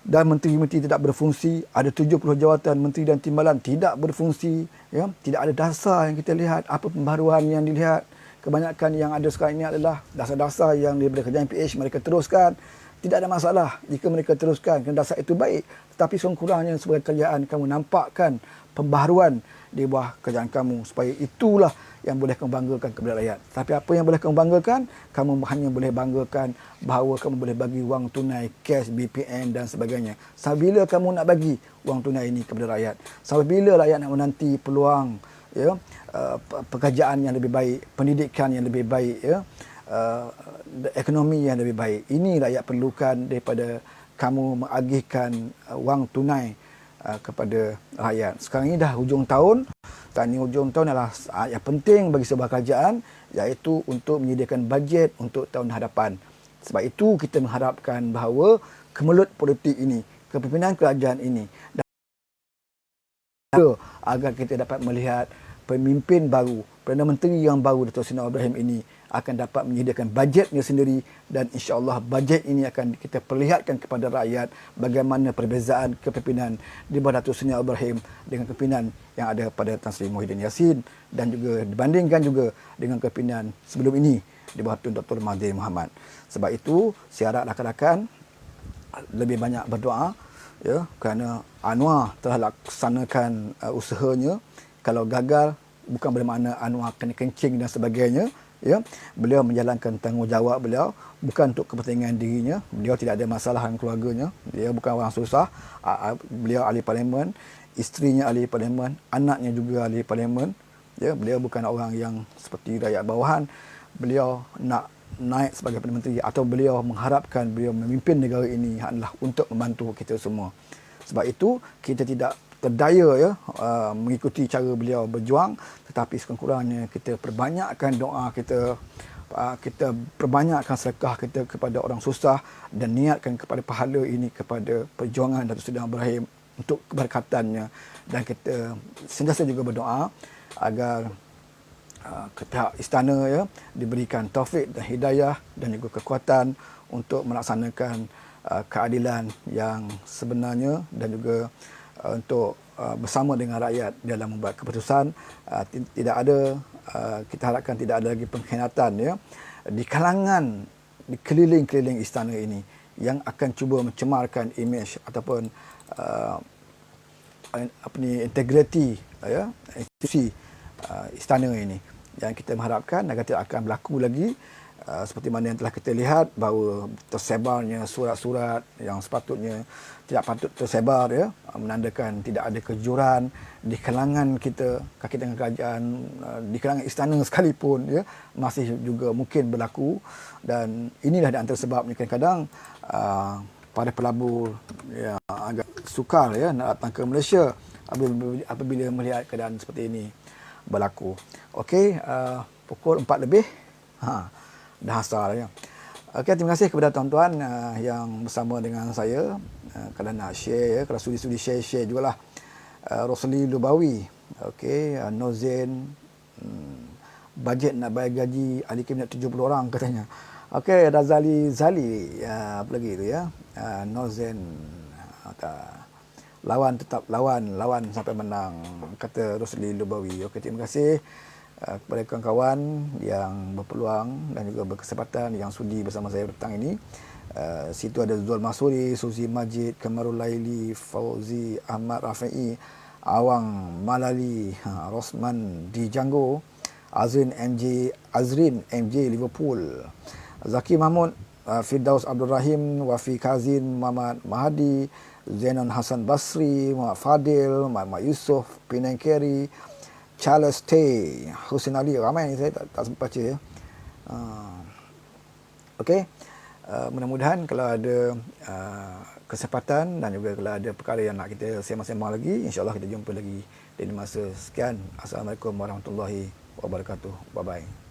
Dan menteri-menteri tidak berfungsi, ada 70 jawatan menteri dan timbalan tidak berfungsi, ya, tidak ada dasar yang kita lihat, apa pembaharuan yang dilihat. Kebanyakan yang ada sekarang ini adalah dasar-dasar yang daripada kerajaan PH mereka teruskan. Tidak ada masalah jika mereka teruskan, kerana dasar itu baik. Tetapi sekurang-kurangnya sebagai kerajaan kamu nampakkan pembaharuan di bawah kerajaan kamu, supaya itulah yang boleh kamu banggakan kepada rakyat. Tapi apa yang boleh kamu banggakan? Kamu hanya boleh banggakan bahawa kamu boleh bagi wang tunai, cash, BPN dan sebagainya. Sampai bila kamu nak bagi wang tunai ini kepada rakyat? Sampai bila rakyat nak menanti peluang, ya, pekerjaan yang lebih baik, pendidikan yang lebih baik, ya, ekonomi yang lebih baik? Ini rakyat perlukan daripada kamu mengagihkan wang tunai kepada rakyat. Sekarang ini dah hujung tahun. Dan ini hujung tahun adalah yang penting bagi sebuah kerajaan, iaitu untuk menyediakan bajet untuk tahun hadapan. Sebab itu kita mengharapkan bahawa kemelut politik ini, kepimpinan kerajaan ini, agar kita dapat melihat pemimpin baru, Perdana Menteri yang baru, Dato' Seri Anwar Ibrahim ini akan dapat menyediakan bajetnya sendiri, dan insya-Allah bajet ini akan kita perlihatkan kepada rakyat bagaimana perbezaan kepimpinan di bawah Dato' Seri Anwar Ibrahim dengan kepimpinan yang ada pada Tan Sri Muhyiddin Yassin, dan juga dibandingkan juga dengan kepimpinan sebelum ini di bawah Tun Dr. Mahathir Mohamad. Sebab itu saya harap rakan-rakan lebih banyak berdoa, ya, kerana Anwar telah laksanakan usahanya. Kalau gagal, bukan bermakna Anwar kena kencing dan sebagainya. Ya, beliau menjalankan tanggungjawab beliau, bukan untuk kepentingan dirinya. Beliau tidak ada masalah dengan keluarganya. Dia bukan orang susah. Beliau ahli parlimen, isterinya ahli parlimen, anaknya juga ahli parlimen. Ya, beliau bukan orang yang seperti rakyat bawahan. Beliau nak naik sebagai Perdana Menteri, atau beliau mengharapkan beliau memimpin negara ini adalah untuk membantu kita semua. Sebab itu kita tidak terdaya, ya, mengikuti cara beliau berjuang, tetapi sekurang-kurangnya kita perbanyakkan doa kita, kita perbanyakkan sedekah kita kepada orang susah, dan niatkan kepada pahala ini kepada perjuangan Dato' Seri Anwar Ibrahim untuk keberkatannya. Dan kita sentiasa juga berdoa agar ke pihak istana, ya, diberikan taufik dan hidayah dan juga kekuatan untuk melaksanakan keadilan yang sebenarnya, dan juga untuk bersama dengan rakyat dalam membuat keputusan. Tidak ada, kita harapkan tidak ada lagi pengkhianatan, ya, di kalangan, di keliling-keliling istana ini yang akan cuba mencemarkan imej ataupun integriti, ya, institusi istana ini. Yang kita mengharapkan agar tidak akan berlaku lagi seperti mana yang telah kita lihat, bahawa tersebarnya surat-surat yang sepatutnya tidak patut tersebar, ya, menandakan tidak ada kejujuran di kalangan kita, kaki tangan kerajaan, di kalangan istana sekalipun, ya, masih juga mungkin berlaku. Dan inilah di antara sebabnya kadang-kadang para pelabur, ya, agak sukar, ya, nak datang ke Malaysia apabila melihat keadaan seperti ini berlaku. Okey, pukul 4 lebih. Dah asal, ya. Okey, terima kasih kepada tuan-tuan yang bersama dengan saya. Kalau nak share, ya, kalau sudi-sudi share jugalah. Rosli Lubawi, okey, Nozen, bajet nak bayar gaji ahli kabinet 70 orang katanya. Okey, Razali Zali, apa lagi tu, ya. Nozen, lawan tetap lawan sampai menang, kata Rosli Lubawi. Okey, terima kasih kepada kawan-kawan yang berpeluang dan juga berkesempatan yang sudi bersama saya petang ini. Situ ada Zul Masuri, Suzi Majid, Kamarul Laili, Fauzi, Ahmad Rafi'i, Awang Malali, Rosman di Janggo, Azrin MJ Liverpool, Zaki Mahmud, Firdaus Abdul Rahim, Wafi Kazin, Muhammad Mahdi, Zainon Hassan Basri, Muhammad Fadil, Muhammad Yusof, Penang Kerry, Charles Tay, Hussein Ali, ramai ni saya tak sempat baca, ya. Okey. Mudah-mudahan kalau ada kesempatan dan juga kalau ada perkara yang nak kita sembang-sembang lagi, insya-Allah kita jumpa lagi di masa sekian. Assalamualaikum warahmatullahi wabarakatuh. Bye bye.